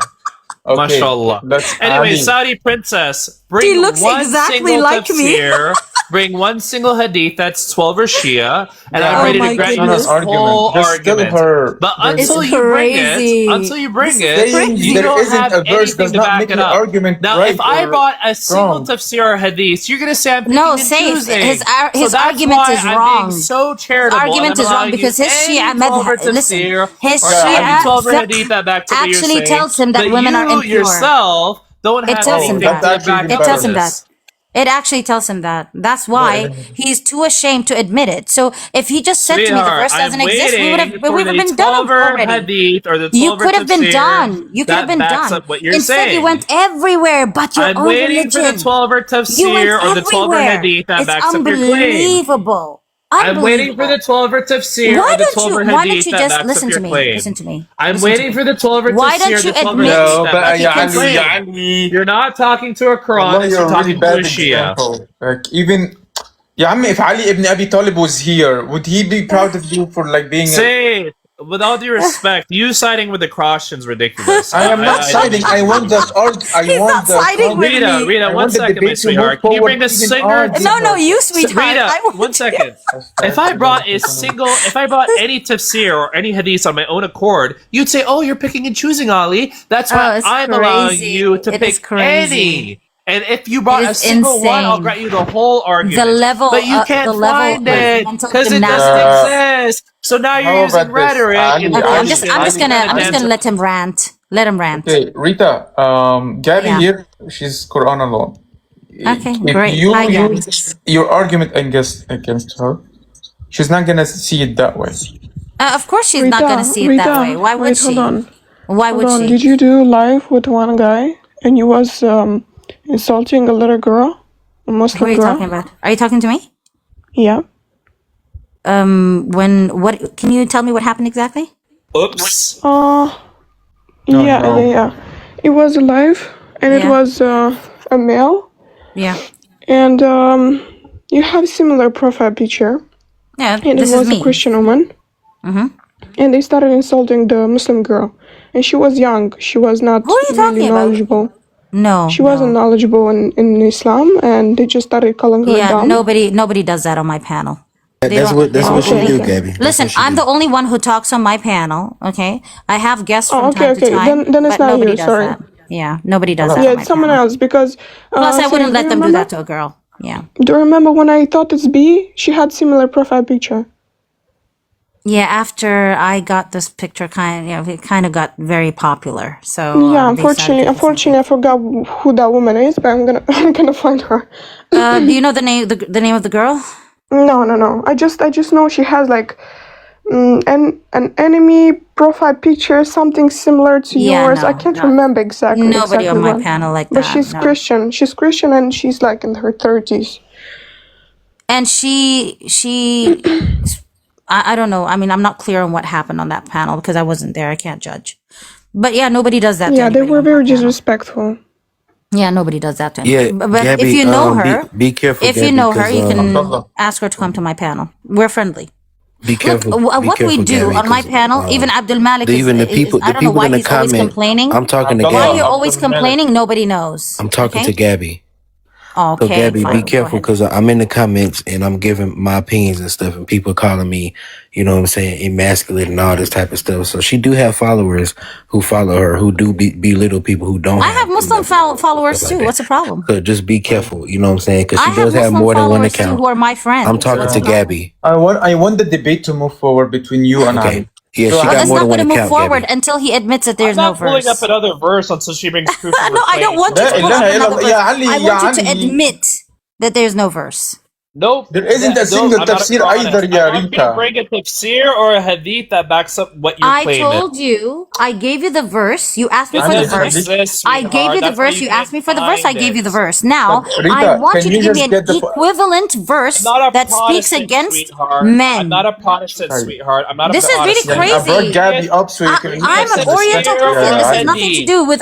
Okay, Mashallah. that's Anyway, Ali. Saudi princess, bring She looks one exactly single like me. tafsir, bring one single hadith that's 12 or Shia, and I'm Oh ready my to grant you goodness. this whole There's still argument. her. But there's- until It's you bring crazy. it, saying you there don't isn't have a verse anything does to not back make it your up. argument Now, right if I or brought a single wrong. tafsir or hadith, you're gonna say I'm picking No, and safe. choosing. His So that's argument why is I'm wrong. being so charitable. His argument and I'm is wrong allowing because you his any Shia 12 or madhab. Listen, tafsir his or Shia any 12 or fiqh hadith that back to what you're actually saying, tells him that but women are you impure. yourself don't It have tells him anything that. to That's back actually It up tells to him this. that. It actually tells him that. That's why he's too ashamed to admit it. So if he just said to me the Sweetheart, verse doesn't I'm exist, we would have waiting for the been done 12 already. hadith or the 12 You could have been tafsir done. You could have that been backs done. up what you're Instead, saying. you went everywhere but your I'm own waiting for the religion. 12 You went tafsir or the 12 everywhere. hadith that It's backs up your claim. unbelievable. I'm waiting for the 12 tafsir Why or the don't 12 you? hadith Why don't you that just backs listen up your to me? claim. Listen to me. I'm Listen to waiting me. for the 12 Why tafsir don't or you the 12 admit hadith No, that but backs ya up your Ali, claim. ya Ali. You're not talking to a والله Quran, you're you're a really talking to a bad Shia. example. Like even يا عمي if Ali ibn Abi Talib was here, would he be proud of you for like being a... Say, with all due respect, you siding with the Christians ridiculous. I am not siding. I want the He's not siding with me. Rita, I one want the second, my debate to move sweetheart. Can you forward bring the even singer? argument. No, you, sweetheart. Rita, I want one you. second. If I brought any tafsir or any hadith on my own accord, you'd say, "Oh, you're picking and choosing, Ali." That's why it's I'm allowing crazy. you to It is pick crazy. any. And if you brought It a is single one, I'll insane. grant you the whole argument. The level, but you can't the level find of it mental because it gymnastics. doesn't exist. So now you're How using about this? rhetoric. Ali, and Okay, I'm Ali, just bullshit. gonna let him rant. Let him rant. Okay, Rita, Gabby Yeah. here, she's Quran alone. Okay, If great. you Hi, Gabby. use your argument against her, she's not gonna see it that way. Of course, she's not gonna see it that way. Why would wait, she? hold on. Why would Hold on. she? Did you do live with one guy and you was insulting a little girl, a Who are Muslim you girl? talking about? Are you talking to me? Yeah. What? Can you tell me what happened exactly? Oops. Yeah. It was live and it Yeah. was a male Yeah. and you have similar profile picture Yeah. and This it is was a me. Christian woman. And they started insulting the Muslim girl. And she was young. She was not Who are you talking really about? knowledgeable. No. She wasn't knowledgeable in Islam and they just started calling her Yeah. dumb. Nobody does that on my panel. They That's don't- what they don't she believe do, it. Gabby. That's Listen, what she I'm do. the only one who talks on my panel. Okay, I have guests from Oh, time to okay. time. Then it's but not nobody you, does sorry. that. Yeah, nobody does that. Yeah, on my it's someone panel. else because Plus, I sorry, wouldn't let you them do remember? that to a girl. Yeah. Do you remember when I thought it's B? She had similar profile picture. Yeah, after I got this picture, it kind of got very popular. So Yeah, they started unfortunately, I forgot who that woman is, but I'm gonna find her. do you know the name of the girl? No. I just know she has like an enemy profile picture, something similar to Yeah, yours. no, I can't no. remember exactly. Nobody on my what. panel like But that. she's no. Christian. She's Christian and she's like in her 30s. And she I don't know. I mean, I'm not clear on what happened on that panel because I wasn't there. I can't judge. But yeah, nobody does that to Yeah, they anybody were on my very panel. disrespectful. Yeah, nobody does that to anybody. Yeah, But Gabby, if you know her, be careful. if Gabby, you know her, 'cause, you can Abdullah. ask her to come to my panel. We're friendly. be careful. Look, be what we careful, do Gabby, on my 'cause, panel, even Abdul Malik even the people, I don't know why in the he's always comment. complaining. I'm talking to Abdullah. Why Gabby. you're always Abdul Malik. complaining, nobody knows. I'm talking okay? to Gabby. So Okay, Gabby, fine, be go careful ahead. because I'm in the comments and I'm giving my opinions and stuff, and people calling me, you know what I'm saying, emasculate and all this type of stuff. So she do have followers who follow her, who do belittle people who don't. I have Muslim followers stuff too. like that. What's the problem? So just be careful, you know what I'm saying, because I she have does have Muslim more than one followers too account. who are my friends. I'm talking What's to the problem? Gabby. I want the debate to move forward between you and Okay. Ali. Yeah, So she Well, got it's more not than one going to move account, forward Gabby. until he admits that there's I'm no not pulling verse. up another verse until she brings proof of her No, I don't want you to لا pull up إله إلا another الله. verse. يا علي I يا want you to علي. admit that there's no verse. Nope. There isn't a single I'm not tafsir honest. either, I ya want you to Rita. bring a tafsir or a hadith that backs up what you're I claiming. told you, I gave you the verse. You asked me It for the Doesn't doesn't verse. exist, I gave sweetheart. you the That's why verse. You can't asked me for the verse. I find gave you it. the verse. Now, But Rita, I want can you to you give me just an get the equivalent I'm verse not a that speaks Protestant, against sweetheart. I'm men. not a Protestant, Sorry. sweetheart. I'm not a This is really Protestant. I brought crazy. Gabby up so you can I'm an Yes, Oriental tafsir Christian. or This has hadith. nothing to do with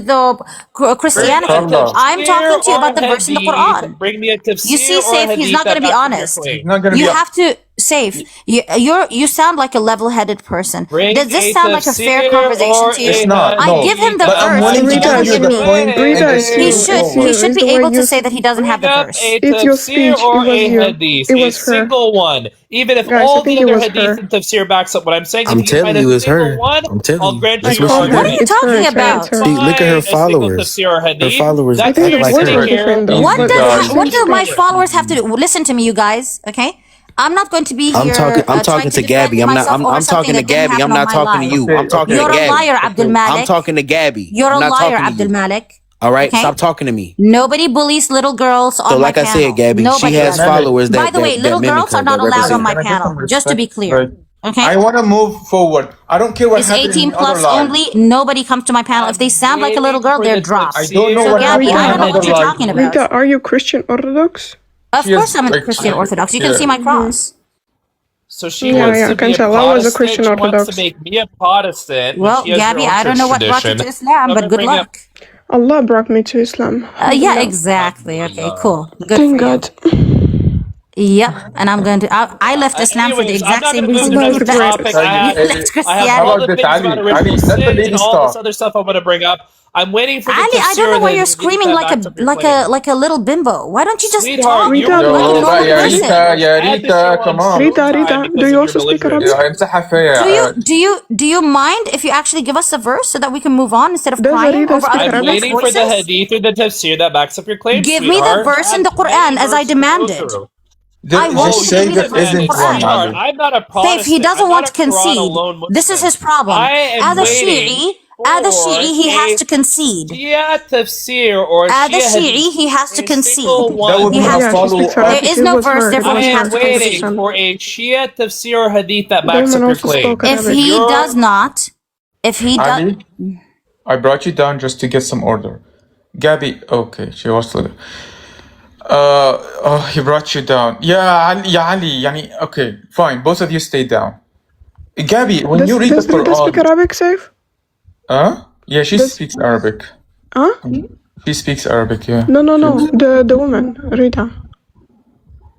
the Christianity. Inshallah. I'm talking to you Or about the verse in the hadith. Quran. Bring me a tafsir You see, or a Saif, he's hadith not going that to be backs up your honest. claim. Not gonna You be have to, Saif, you sound like a level-headed person. Bring Does this a sound like a fair tafsir conversation or to you? It's a not. I No. give him the But I'm verse. willing to He Rita, give doesn't you the give me. point Rita, and the it's He you. single It's you. should It's be the way able to you. say that he doesn't have the Bring up verse. a It's your tafsir speech. or It was a you. hadith, It a was her. single one. Even if Guys, I all think the it other was hadith her. and tafsir backs up what I'm saying, I'm if you can find telling a you, it's single her. one, I'm telling I'll you. grant That's you I your what called she her. What are do. you It's her. talking It's her. about? It's her. See, look at her Find a single followers. tafsir or hadith. Her followers I act think the like voices her. are different though. What but does the what do my speech. followers have to do? Listen to me, you guys. Okay, I'm not going to be I'm here. talking. I'm trying talking to defend Gabby. myself over I'm something talking to that didn't Gabby. I'm happen on not my talking to life. you. I'm talking to You're a Gabby. liar, Abdul I'm Malik. talking to Gabby. You're I'm a not liar, talking to Abdul you. Malik. All right, Okay? stop talking to me. Nobody bullies little girls on So, my like I panel. said, Gabby, Nobody she has does that. followers By the way, that little mimic girls her, are not that allowed on represent my her. Can I get some panel. Just to be respect? clear. Like, Okay? I want to move forward. I don't care what It's happened 18 in the other plus lives. only. Nobody comes to my panel. If they sound like a little girl, they're dropped. I don't know So, what Gabby, happened I in don't know what other you're lives. talking about. Rita, are you Christian Orthodox? Of She is, course, I'm a like, Christian Orthodox. You can yeah. see my cross. So she Yeah, wants yeah, I to can be a tell. I was a Protestant. Christian She wants Orthodox. to make me a Protestant. Well, she has Gabby, her own I don't church know what brought you tradition. to Islam, So but I'm good gonna bring up- luck. Allah brought me to Islam. Yeah, exactly. Okay, cool. Good Thank for you. God. Yeah, and I'm going to. I left Islam for the Anyways, I'm exact not same going to move reason to you another That's great. topic. left I have How all Christianity. about the this, things about Ali? Ali, original let the sin and ladies all this talk. other stuff I want to bring up. I'm waiting for the Ali, I don't tafsir know and why the you're hadith screaming that backs up your claim. like a little bimbo. Why don't you just Sweetheart, talk you're Rita, like a Yo, normal bye, ya person? Rita, ya I had to Rita, show come on on. screen time Rita, do because you of your also speak يا Arabic? belligerence. امسحها فيا. Do you mind if you actually give us a verse so that we can move on instead of Does crying Rita over speak other I'm people's Arabic? waiting for the voices? hadith or the tafsir that backs up your claim, Give me the sweetheart. verse I in have the many Quran as I verses to go demanded. through. I want Just you to give say me the there verse in the isn't one, Quran. Sweetheart, Ali. I'm not a Saif, he Protestant. I'm doesn't not want a to Quran concede. alone This is Muslim. his problem. I am As a waiting Shi'i, for he has a to concede. Shia tafsir or a As a Shia hadith. Shi'i, he has to A concede. single That one would He be a has Yeah, to. she follow speaks There up. Arabic. is It no was verse, her. It therefore I was he her, has am to waiting 100%. concede. for a Shia tafsir or hadith that backs Damon up your also claim. spoke If Arabic. he You're does not, if he does, Ali, I brought you down just to get some order. Gabby, okay, she was still. Oh, he brought you down. Yeah, Ali, yeah, Ali. Yani, okay, fine. Both of you stay down. Gabby, when you read the Does Rita speak Quran, Arabic, Safe? yeah, she Does speaks Arabic. huh? She speaks Arabic, yeah. No. The woman, Rita.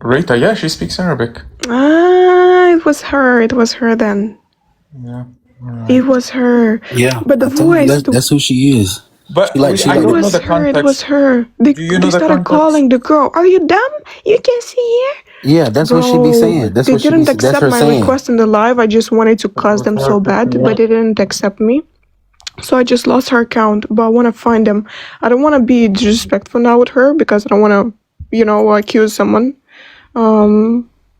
Rita, yeah, she speaks Arabic. Ah, it was her. It was her then. Yeah. It was her. Yeah, But the I told you voice, that's who she is. But She I it like don't the know was the her. It was context. her. Do you know They the started context? calling the girl. Are you dumb? You can see here, yeah. That's what she be bro. saying. That's They what she be. didn't That's accept her my saying. request in the live. I just wanted to cuss them so bad, but they didn't accept me. So I just lost her account. But I want to find them. I don't want to be disrespectful now with her because I don't want to, accuse someone,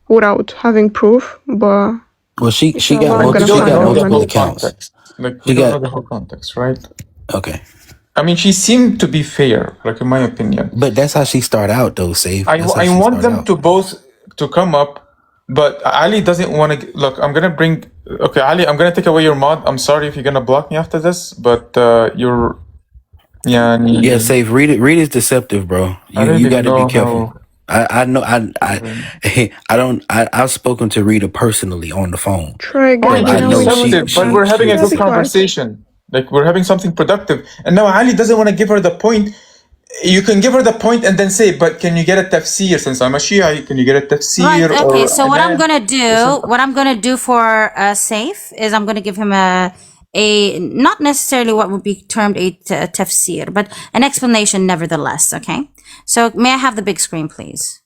without having proof. But Well, she inshallah, got I'm But gonna you don't find got them know the and multiple whole accounts. context. Like, She you don't know got the whole context, right? okay, I mean, she seemed to be fair, like in my opinion. but that's how she start out though. Safe. That's how I she want start them out. to both to come up, but Ali doesn't want to. Look, I'm gonna bring. Okay, Ali, I'm gonna take away your mod. I'm sorry if you're gonna block me after this, but you're. Yeah, Yeah, Safe. Read it. Read is deceptive, bro. I You didn't got to be know careful. how. I know. I don't. I've spoken to Rita personally on the phone, try Fine, and Gabby. I she's Now know we know deceptive, but she we're having a gotta good be quiet. conversation. Like we're having something productive, and now Ali doesn't want to give her the point. You can give her the point and then say, but can you get a tafsir? Since I'm a Shia, can you get a right? tafsir Okay. or So an ayah? what I'm gonna do for Saif is I'm gonna give him a not necessarily what would be termed a tafsir, but an explanation nevertheless. Okay. So may I have the big screen, please?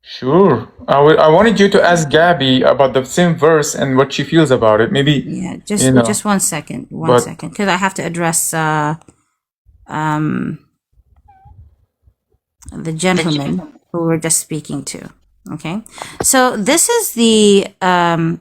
Sure. I wanted you to ask Gabby about the same verse and what she feels about it. Maybe, Yeah. you know, Just 1 second. but Because I have to address the gentleman who we're just speaking to. Okay, so this is the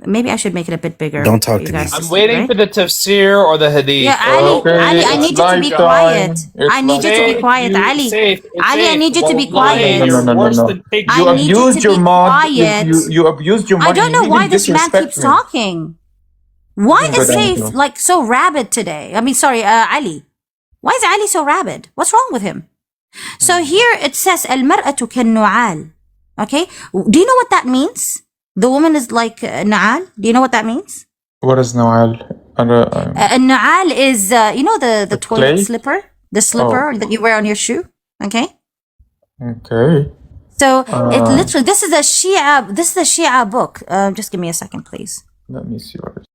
maybe I should make it a bit bigger. Don't for talk you to me. guys I'm see, waiting right? for the tafsir or the hadith. Yeah, Ali, okay, I it's need you to be live quiet. time. It's I need you to be Safe, quiet, you Ali. safe. It's Ali, I safe. need you to be Wallahi, quiet. you're worse than I pigs. You need you to abused your be mod. quiet. You abused your I mod. don't You know why even this man disrespect keeps me. talking. Why You can go is down if you Saif want. like so rabid today? I mean, sorry, Ali. Why is Ali so rabid? What's wrong with him? So here it says al-mar'atu kan-nu'al. Okay? Do you know what that means? The woman is like na'al. Do you know what that means? What is Noel? Na'al is you know the toilet clay? slipper, the slipper that you wear on your shoe. Okay? Okay. So it literally this is a Shia book. Just give me a second, please. Let me see what it is.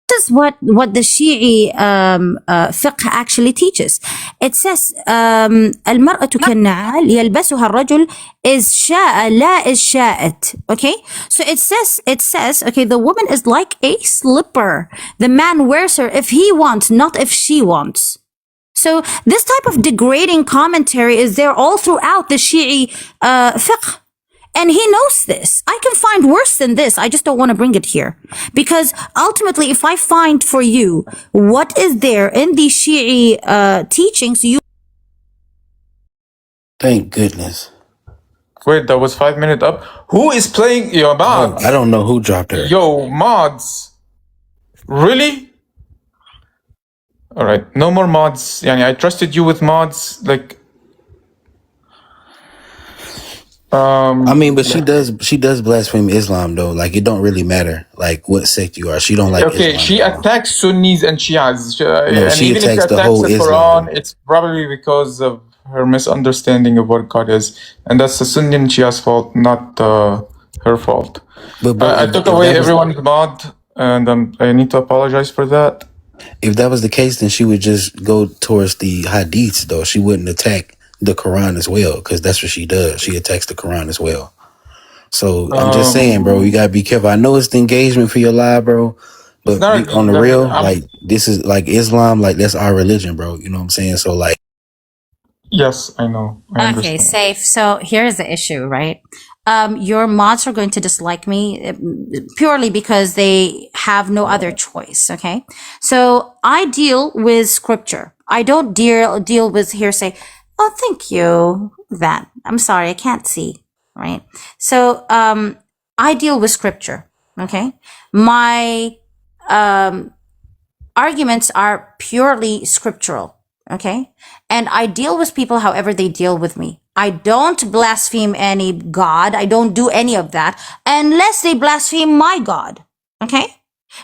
This is what the Shi'i fiqh actually teaches. It says المرأة كالنعال يلبسها الرجل إذ شاء لا إذ شاءت. Okay, so it says okay, the woman is like a slipper. The man wears her if he wants, not if she wants. So this type of degrading commentary is there all throughout the Shi'i fiqh. And he knows this. I can find worse than this. I just don't want to bring it here. Because ultimately, if I find for you what is there in the Shi'i teachings, you... Thank goodness. Wait, that was 5 minutes up. Who is playing your mods? I don't know who dropped her. Yo, mods. Really? All right, no more mods. Yani, I trusted you with mods. Like, I mean, but she does blaspheme Islam though. Like it don't really matter like what sect you are. She don't like Okay, Islam she at all. attacks Sunnis and Shias, No, and she even if she attacks the attacks whole the Islam. Quran, it's probably because of her misunderstanding of what God is, and that's the Sunni and Shia's fault, not her fault. But bro, I took away everyone's mod, and I need to apologize for that. if that was the case, then she would just go towards the hadiths though. She wouldn't attack the Quran as well, because that's what she does. She attacks the Quran as well. So I'm just saying, bro, you gotta be careful. I know it's the engagement for your live, bro, but It's not on the real, I'm- like this is like Islam, like that's our religion, bro. You know what I'm saying? So like, Yes, I know. I Okay, understand. safe. So here's the issue, right? Your mods are going to dislike me purely because they have no other choice. Okay, so I deal with scripture. I don't deal with hearsay. Oh, thank you. That I'm sorry, I can't see. Right. So I deal with scripture. Okay, my arguments are purely scriptural. Okay. And I deal with people however they deal with me. I don't blaspheme any God. I don't do any of that unless they blaspheme my God. Okay.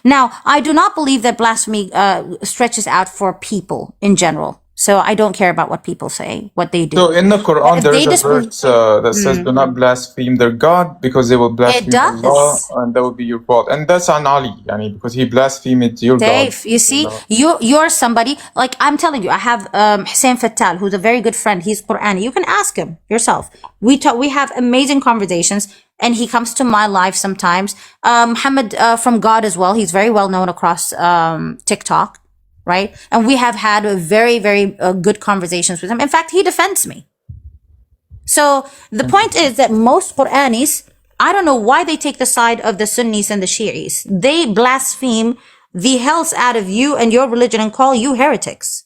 Now, I do not believe that blasphemy stretches out for people in general. So I don't care about what people say, what they do. So in the Quran, If there they is a just- verse that says, "Do not blaspheme their God, because they will blaspheme does. Allah, and that will be your fault." And that's on Ali, because he blasphemed your God. Dave, you see, you're somebody, like I'm telling you, I have Hussein Fattal, who's a very good friend. He's Qur'ani. You can ask him yourself. We have amazing conversations, and he comes to my live sometimes. Muhammad from God as well. He's very well known across TikTok, right? And we have had a very, very good conversations with him. In fact, he defends me. So the point is that most Qur'anis, I don't know why they take the side of the Sunnis and the Shi'is. They blaspheme the hells out of you and your religion and call you heretics.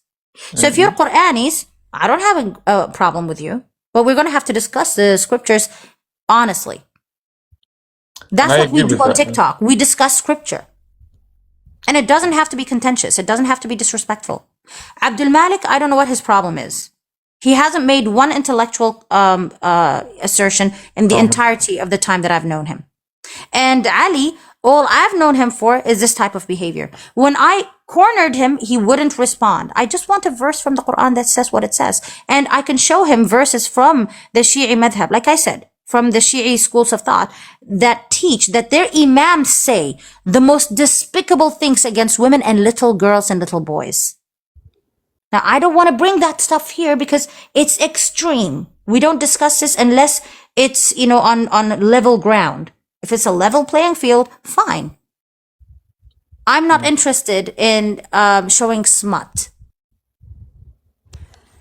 So if you're Qur'anis, I don't have a problem with you, but we're going to have to discuss the scriptures honestly. That's I what we agree do with on that. TikTok. We discuss scripture. And it doesn't have to be contentious. It doesn't have to be disrespectful. Abdul Malik, I don't know what his problem is. He hasn't made one intellectual assertion in the entirety of the time that I've known him. And Ali, all I've known him for is this type of behavior. When I cornered him, he wouldn't respond. I just want a verse from the Quran that says what it says. And I can show him verses from the Shi'i madhab, like I said, from the Shi'i schools of thought that teach that their imams say the most despicable things against women and little girls and little boys. Now, I don't want to bring that stuff here because it's extreme. We don't discuss this unless it's, on level ground. If it's a level playing field, fine. I'm not interested in showing smut.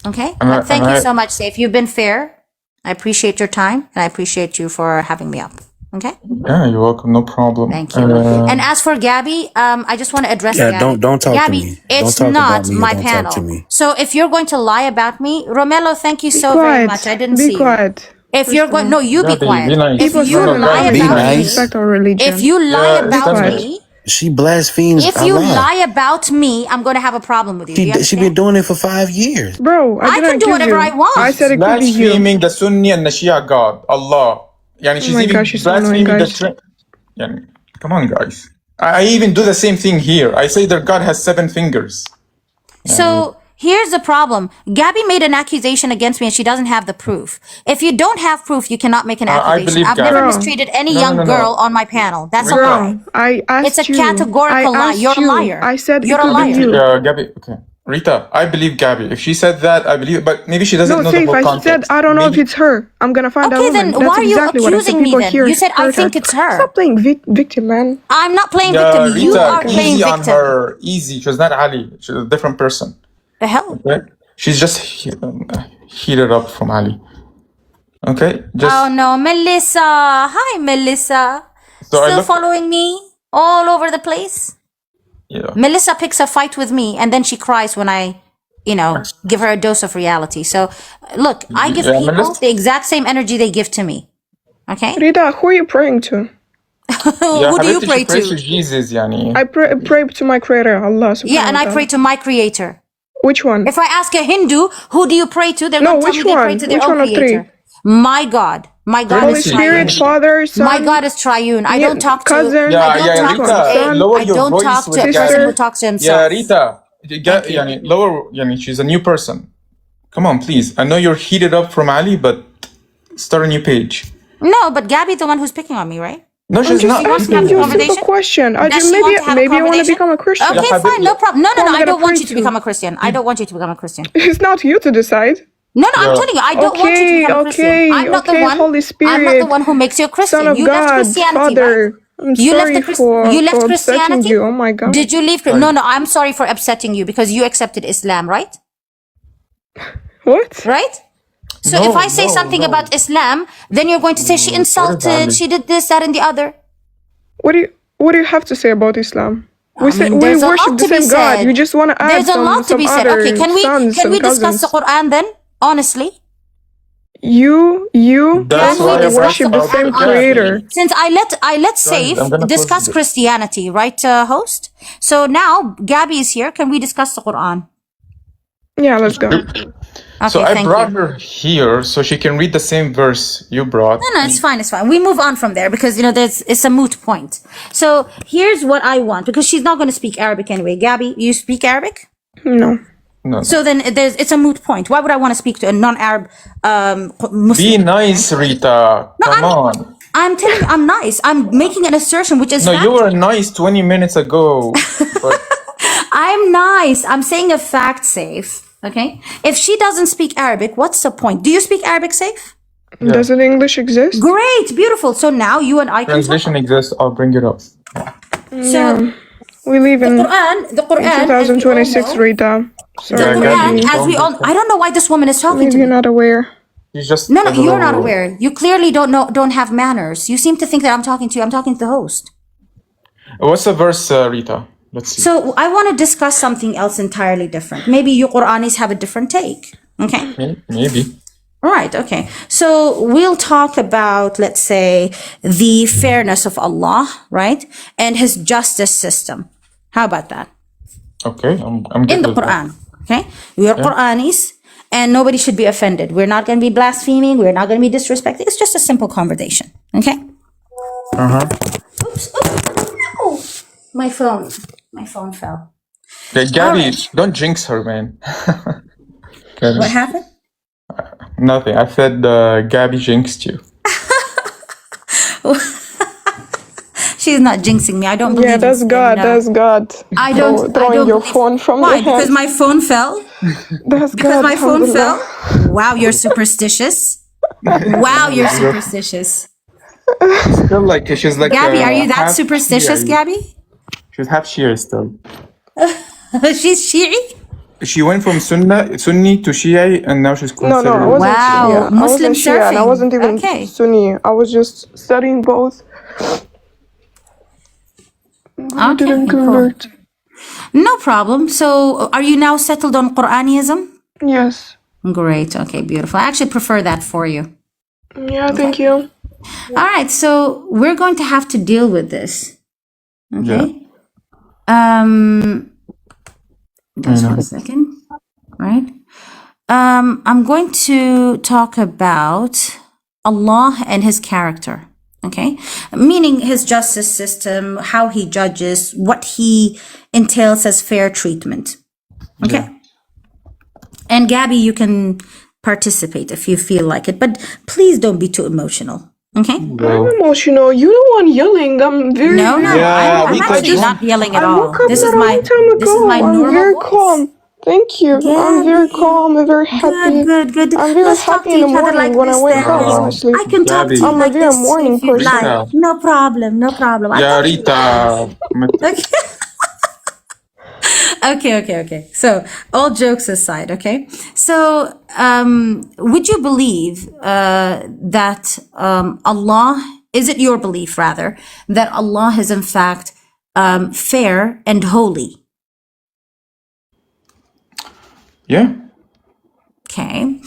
Okay? But thank you so much, Saif. You've been fair. I appreciate your time, and I appreciate you for having me up. Okay? Yeah, you're welcome. No problem. Thank you. And as for Gabby, I just want to address yeah, Gabby. don't talk Gabby, to me. it's Don't talk not about me. my Don't panel. talk to me. So if you're going to lie about me, Romello, thank you so very Quiet. much. I didn't Be see quiet. you. If you're going, no, you be Gabby, quiet. be nice. If People you don't lie Be about nice. me, respect our religion. if you lie Yeah, about quiet. me, She blasphemes if you Allah. lie about me, I'm going to have a problem with you. Do you She been understand? doing it for 5 years. Bro, I I didn't can do accuse whatever you. I want. I said it could be you. Blaspheming the Sunni and the Shia God, Allah. She's my even gosh, she's so annoying, blaspheming guys. come on, guys. I even do the same thing here. I say their God has 7 fingers. So here's the problem. Gabby made an accusation against me and she doesn't have the proof. If you don't have proof, you cannot make an I accusation. believe I've Gabby. never Bro. mistreated any No, young no, no, girl no. on my panel. That's a Rita. lie. Bro, I asked It's a you. categorical lie. asked You're a you. liar. I said You're it a could liar. be you. Gabby, okay. Rita, I believe Gabby. If she said that, I believe it, but maybe she doesn't No, know the safe. whole I context. said I don't know if Maybe- it's her. I'm gonna find out. Okay, then That's why are you exactly what I said. accusing me People then? here You said I heard think her. it's her. Stop playing victim, man. I'm not playing Yeah, victim. You Rita, are playing easy on victim. her. Easy. She was not Ali. She's a different person. The hell? Okay? She's just heated up from Ali. Okay? Just Oh no, Melissa. Hi, Melissa. So I Still look- following me all over the place? yeah. Melissa picks a fight with me and then she cries when I, give her a dose of reality. So, look, I give Yeah, people Melissa- the exact same energy they give to me. Okay? Rita, who are you praying to? Who do you Habibti, pray she prays to? Jesus, I pray to my creator, Allah subhanahu Yeah, and wa I ta'ala. pray to my creator. Which one? If I ask a Hindu, who do you pray to? They're No, going to tell me which they pray one? to their Which own one of three? creator. My God. My God Holy is Spirit, triune. Father, Son. My God is triune. I don't talk to. cousin. Yeah, I don't yeah, talk Rita, to a. lower I your don't voice talk with to a Sister. person Gabby. who talks to Yeah, himself. Rita, Thank you. yani, lower, yani, she's a new person. Come on, please. I know you're heated up from Ali, but start a new page. No, but Gabby's the one who's picking on me, right? No, I'm she's just not. Wants to have asking the you a simple conversation. question. Does she want to have a Maybe I want to conversation? become a Christian. Okay, Yeah, fine, no problem. No, Who am I I gonna don't want pray you to to? become a Christian. I don't want you to become a Christian. It's not you to decide. No, I'm Yeah. telling you, I don't want you to become a Christian. I'm not the one. Holy I'm not the Spirit, one who makes you a Christian. Son of You left God, Christianity, right? Father. I'm You left sorry you left for upsetting Christianity. you. Oh my God. Did you leave? No, I'm sorry for upsetting you because you accepted Islam, right? What? Right? So if I say something about Islam, then you're going to say she insulted, she did this, that, and the other. What do you have to say about Islam? We There's a worship lot the to be same God. said. You just want to add There's a lot to some be said. other Okay, can sons we and discuss cousins. the Quran then? Honestly, You That's can we why I discuss worship the the same Quran Creator. honestly? Since I let Saif I'm gonna discuss close it. Christianity, right, host? So now Gabby is here. Can we discuss the Quran? Yeah, let's go. Okay, So I thank brought you. her here so she can read the same verse you brought. No, it's fine. It's fine. We move on from there because it's a moot point. So here's what I want because she's not going to speak Arabic anyway. Gabby, you speak Arabic? No. No. So then it's a moot point. Why would I want to speak to a non-Arab Muslim? Be nice, Rita. Come on. I'm telling you, I'm nice. I'm making an assertion which is No, you were factual. nice 20 minutes ago. But I'm nice. I'm saying a fact, Safe. Okay. If she doesn't speak Arabic, what's the point? Do you speak Arabic, Safe? Doesn't English exist? Great, beautiful. So now you and I can talk. translation exists. I'll bring it up. So We live in the Quran, as we all 2026, know, Rita. the Sorry, Yeah, Quran, Gabby, as we all, I don't know why this woman is talking maybe to you're me. not aware. You just No, you're not aware. You clearly don't have manners. You seem to think that I'm talking to you. I'm talking to the host. What's the verse, Rita? Let's see. So I want to discuss something else entirely different. Maybe you Quranis have a different take. Okay. Maybe. All right. Okay. So we'll talk about, let's say, the fairness of Allah, right? And his justice system. How about that? Okay, I'm good In the with that. Quran. Okay. We are Quranis and nobody should be offended. We're not going to be blaspheming. We're not going to be disrespecting. It's just a simple conversation. Okay. Oops. No. My phone fell. Okay, Gabby, Alright. don't jinx her, man. What happened? Nothing. I said Gabby jinxed you. She's not jinxing me. I don't believe Yeah, that's in, God. That's God. I don't Throwing your believe- phone from Why? the Because head. my phone fell? That's Because God. my phone fell? Alhamdulillah. Wow, you're superstitious. Wow, you're superstitious. Still like she's like Gabby, are you that half superstitious, Shia. Gabby? She's half Shia still. She's Shi'i? She went from Sunni to Shia, and now she's No, considered. I wasn't Wow, Shia. I Muslim wasn't Shia, and I surfing. wasn't even Okay. Sunni. I was just studying both. I Okay, didn't cool. convert. No problem. So, are you now settled on Quranism? Yes. Great. Okay, beautiful. I actually prefer that for you. Yeah, thank you. All right, so we're going to have to deal with this. Okay. Just 1 second. Right. I'm going to talk about Allah and his character. Okay. Meaning his justice system, how he judges, what he entails as fair treatment. Okay. And Gabby, you can participate if you feel like it, but please don't be too emotional. Okay. I'm emotional. You the one yelling. I'm very. No, Yeah, I'm we actually just- not yelling at I all. woke up This not is a my long time ago. this is my I'm normal very voice. calm. Thank you. I'm very Gabby. calm and very happy. Good. I'm very Let's talk happy to in the each other morning like when I this wake then. up, honestly. I can talk to Gabby. you I'm a like very this morning if you'd person. like. No problem. I'll Yeah, talk to you Rita. Okay. So, all jokes aside, okay? So, would you believe that Allah, is it your belief rather, that Allah is in fact fair and holy? Yeah. Okay.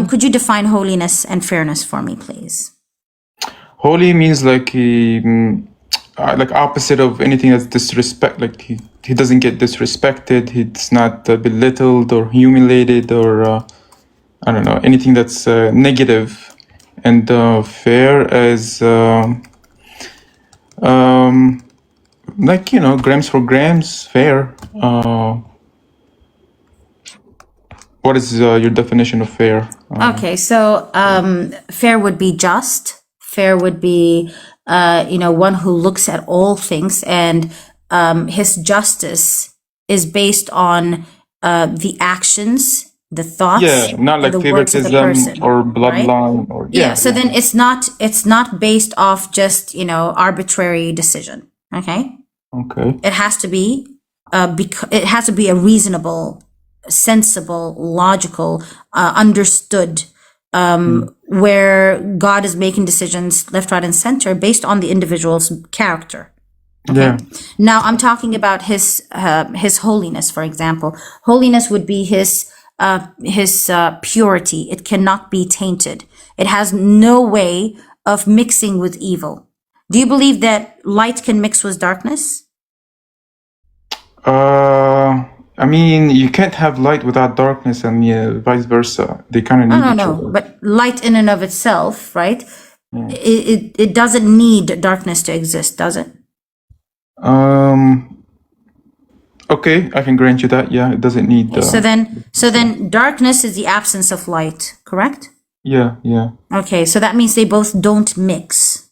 Could you define holiness and fairness for me, please? Holy means like like opposite of anything that's disrespect. Like he doesn't get disrespected. He's not belittled or humiliated or I don't know, anything that's negative. and fair is like, you know, grams for grams, fair. What is your definition of fair? Okay, so fair would be just. Fair would be, one who looks at all things, and his justice is based on the actions, the thoughts, Yeah, not and like the words of the favoritism person, or right? bloodline or Yeah. So then it's not based off just arbitrary decision. Okay. Okay. It has to be it has to be a reasonable, sensible, logical, understood, where God is making decisions left, right, and center based on the individual's character. Okay. Yeah. Now I'm talking about his holiness, for example. Holiness would be his purity. It cannot be tainted. It has no way of mixing with evil. Do you believe that light can mix with darkness? I mean, you can't have light without darkness, and vice versa. They kind of need each No. other. But light in and of itself, right? It doesn't need darkness to exist, does it? Okay, I can grant you that. Yeah, it doesn't need. So then darkness is the absence of light, correct? Yeah. Okay, so that means they both don't mix.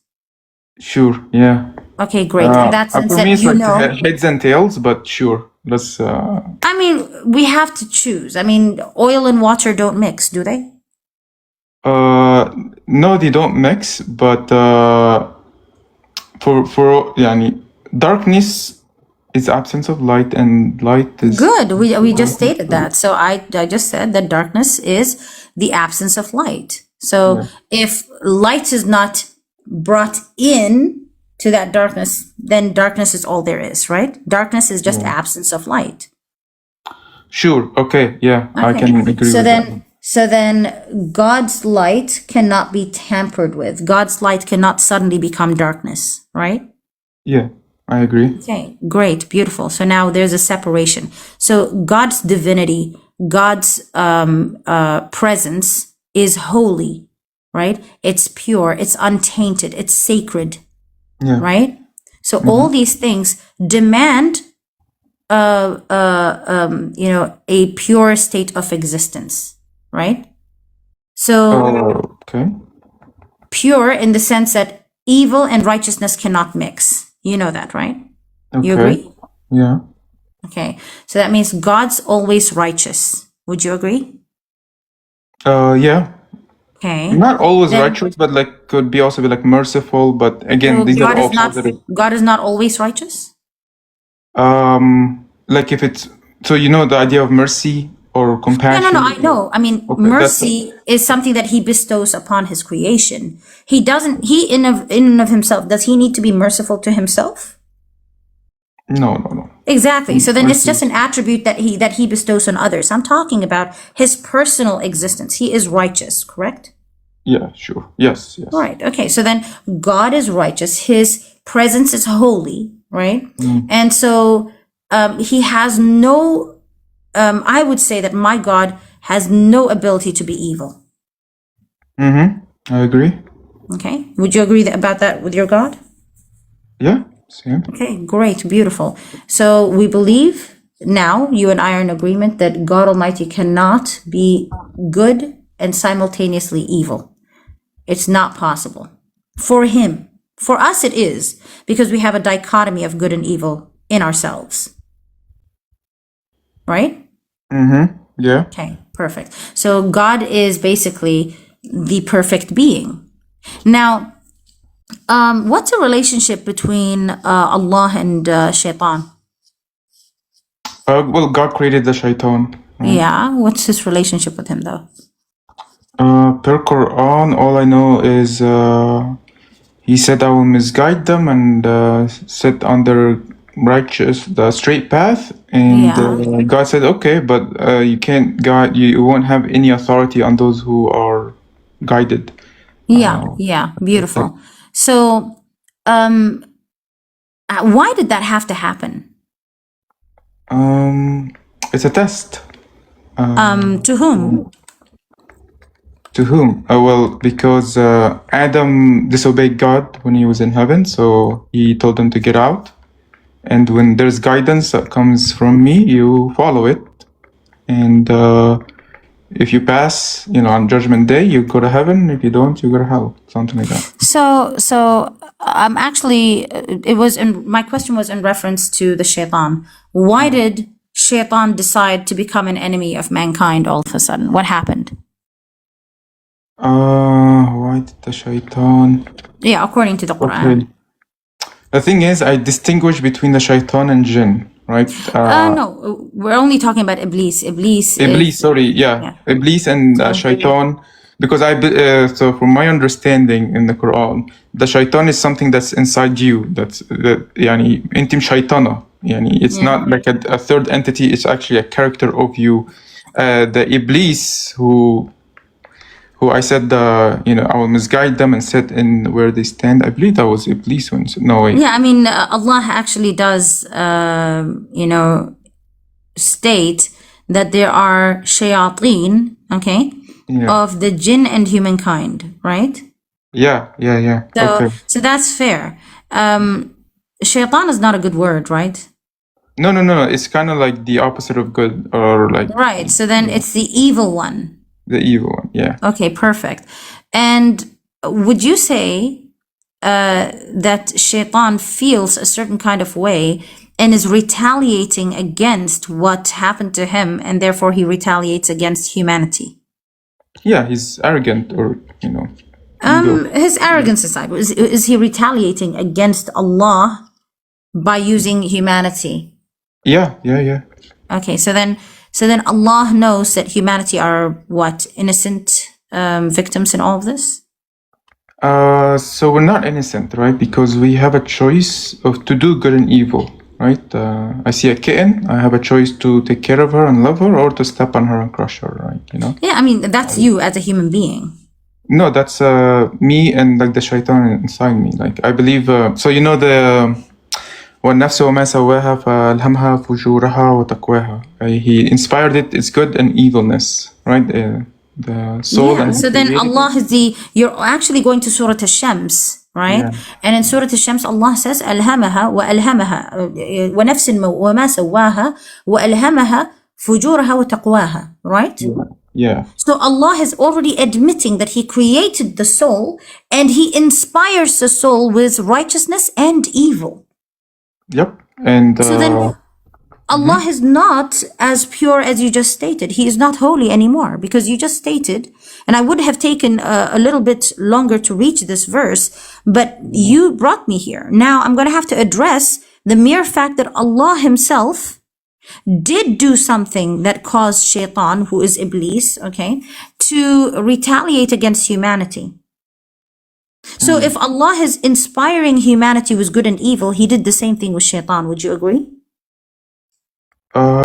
Sure. Yeah. Okay, great. In that sense, For that me, it's you like know. heads and tails, but sure. Let's. I mean, we have to choose. I mean, oil and water don't mix, do they? No, they don't mix, but for yani, darkness is absence of light, and light is Good. We just stated that. So I just said that darkness is the absence of light. So if light is not brought in to that darkness, then darkness is all there is, right? Darkness is just absence of light. Sure. Okay. Yeah, I Okay. can agree with that. So then God's light cannot be tampered with. God's light cannot suddenly become darkness, right? Yeah, I agree. Okay, great, beautiful. So now there's a separation. So God's divinity, God's presence is holy, right? It's pure, it's untainted, it's sacred, Yeah. right? So all these things demand a pure state of existence, right? So Okay. pure in the sense that evil and righteousness cannot mix. You know that, right? Okay. You agree? Yeah. Okay. So that means God's always righteous. Would you agree? Yeah. Okay. Not always Then- righteous, but like could be also be like merciful. But again, So these are all God is not always righteous? like if it's so the idea of mercy or compassion. No, I know. I mean, Okay, mercy is something that he bestows upon his creation. He doesn't, in and of himself, does he need to be merciful to himself? No. Exactly. So then it's just an attribute that he bestows on others. I'm talking about his personal existence. He is righteous, correct? Yeah, sure. Yes. Right. Okay. So then God is righteous. His presence is holy, right? And so he has no, I would say that my God has no ability to be evil. I agree. Okay. Would you agree about that with your God? Yeah, same. Okay. Great. Beautiful. So we believe now, you and I are in agreement that God Almighty cannot be good and simultaneously evil. It's not possible. For him. For us it is, because we have a dichotomy of good and evil in ourselves. Right? Yeah. Okay, perfect. So God is basically the perfect being. Now, what's the relationship between Allah and Shaitan? Well, God created the shaitan. Yeah, what's his relationship with him though? Per Quran, all I know is he said I will misguide them and set on the straight path. And God said, okay, but you can't guide, you won't have any authority on those who are guided. Yeah, beautiful. So, why did that have to happen? It's a test. To whom? To whom? Well, because Adam disobeyed God when he was in heaven, so he told them to get out. And when there's guidance that comes from me, you follow it. And if you pass, on Judgment Day, you go to heaven. If you don't, you go to hell. Something like that. So actually, my question was in reference to the shaitan. Why did shaitan decide to become an enemy of mankind all of a sudden? What happened? Why did the shaitan? Yeah, according to the Quran. Okay. The thing is, I distinguish between the shaitan and jinn, right? No, we're only talking about Iblis. Iblis, Yeah. Iblis and shaitan. Because so from my understanding in the Quran, the shaitan is something that's inside you. Yani intim shaitana. Yani it's not like a third entity. It's actually a character of you. The Iblis who I said, I will misguide them and set in where they stand. I believe that was Iblis. No way. Yeah, I mean, Allah actually does, state that there are shayateen, okay, of the jinn and humankind, right? Yeah. So that's fair. Shaitan is not a good word, right? No. It's kind of like the opposite of good, or like. Right. So then it's the evil one. The evil one, yeah. Okay, perfect. And would you say that shaitan feels a certain kind of way and is retaliating against what happened to him, and therefore he retaliates against humanity? Yeah, he's arrogant, or evil. His arrogance aside, is he retaliating against Allah by using humanity? Yeah. Okay, so then Allah knows that humanity are what? Innocent victims in all of this? So we're not innocent, right? Because we have a choice to do good and evil, right? I see a kitten, I have a choice to take care of her and love her, or to step on her and crush her, right? Yeah, I mean, that's you as a human being. No, that's me and like the shaitan inside me. Like I believe, so the وَالنَّفْسَ وَمَا سَوَّاهَا فَأَلْهَمْهَا فُجُورَهَا وَتَقْوَاهَا. He inspired it, it's good and evilness, right? The soul. Yeah, so then Allah is you're actually going to Surah Al-Shams, right? Yeah. And in Surah Al-Shams, Allah says, أَلْهَمَهَا وَأَلْهَمَهَا وَنَفْسٍ وَمَا سَوَّاهَا وَأَلْهَمَهَا فُجُورَهَا وَتَقْوَاهَا, right? Yeah. So Allah is already admitting that He created the soul and He inspires the soul with righteousness and evil. Yep. And so then Allah is not as pure as you just stated. He is not holy anymore, because you just stated, and I would have taken a little bit longer to reach this verse, but you brought me here. Now I'm going to have to address the mere fact that Allah Himself did do something that caused Shaitan, who is Iblis, okay, to retaliate against humanity. So if Allah is inspiring humanity with good and evil, He did the same thing with Shaitan. Would you agree? I'm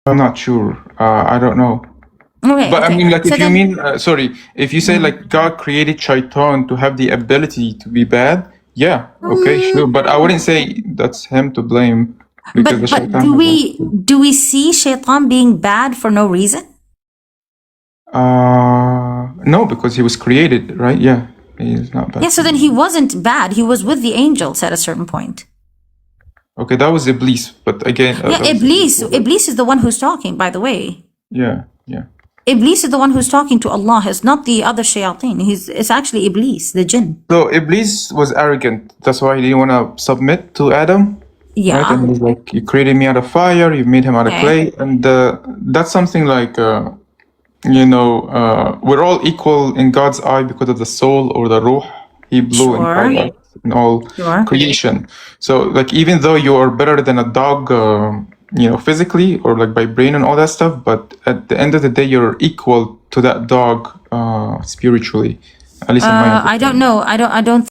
not sure. I don't know. Okay. But okay. I mean, like, so if you mean, if you say like God created Shaitan to have the ability to be bad, yeah, okay, sure. But I wouldn't say that's him to blame. Because but do we see Shaitan being bad for no reason? No, because he was created, right? Yeah. He's not bad. Yeah, so then he wasn't bad. He was with the angels at a certain point. Okay, that was Iblis, but again... Iblis is the one who's talking, by the way. Yeah. Iblis is the one who's talking to Allah. It's not the other shayateen. It's actually Iblis, the jinn. So Iblis was arrogant. That's why he didn't want to submit to Adam. Yeah. Right? And he was like, you created me out of fire, you made him out of clay. And that's something like... we're all equal in God's eye because of the soul or the ruh He blew in all creation. So, like, even though you are better than a dog, physically or like by brain and all that stuff, but at the end of the day, you're equal to that dog spiritually. At least in my opinion. I don't know. I don't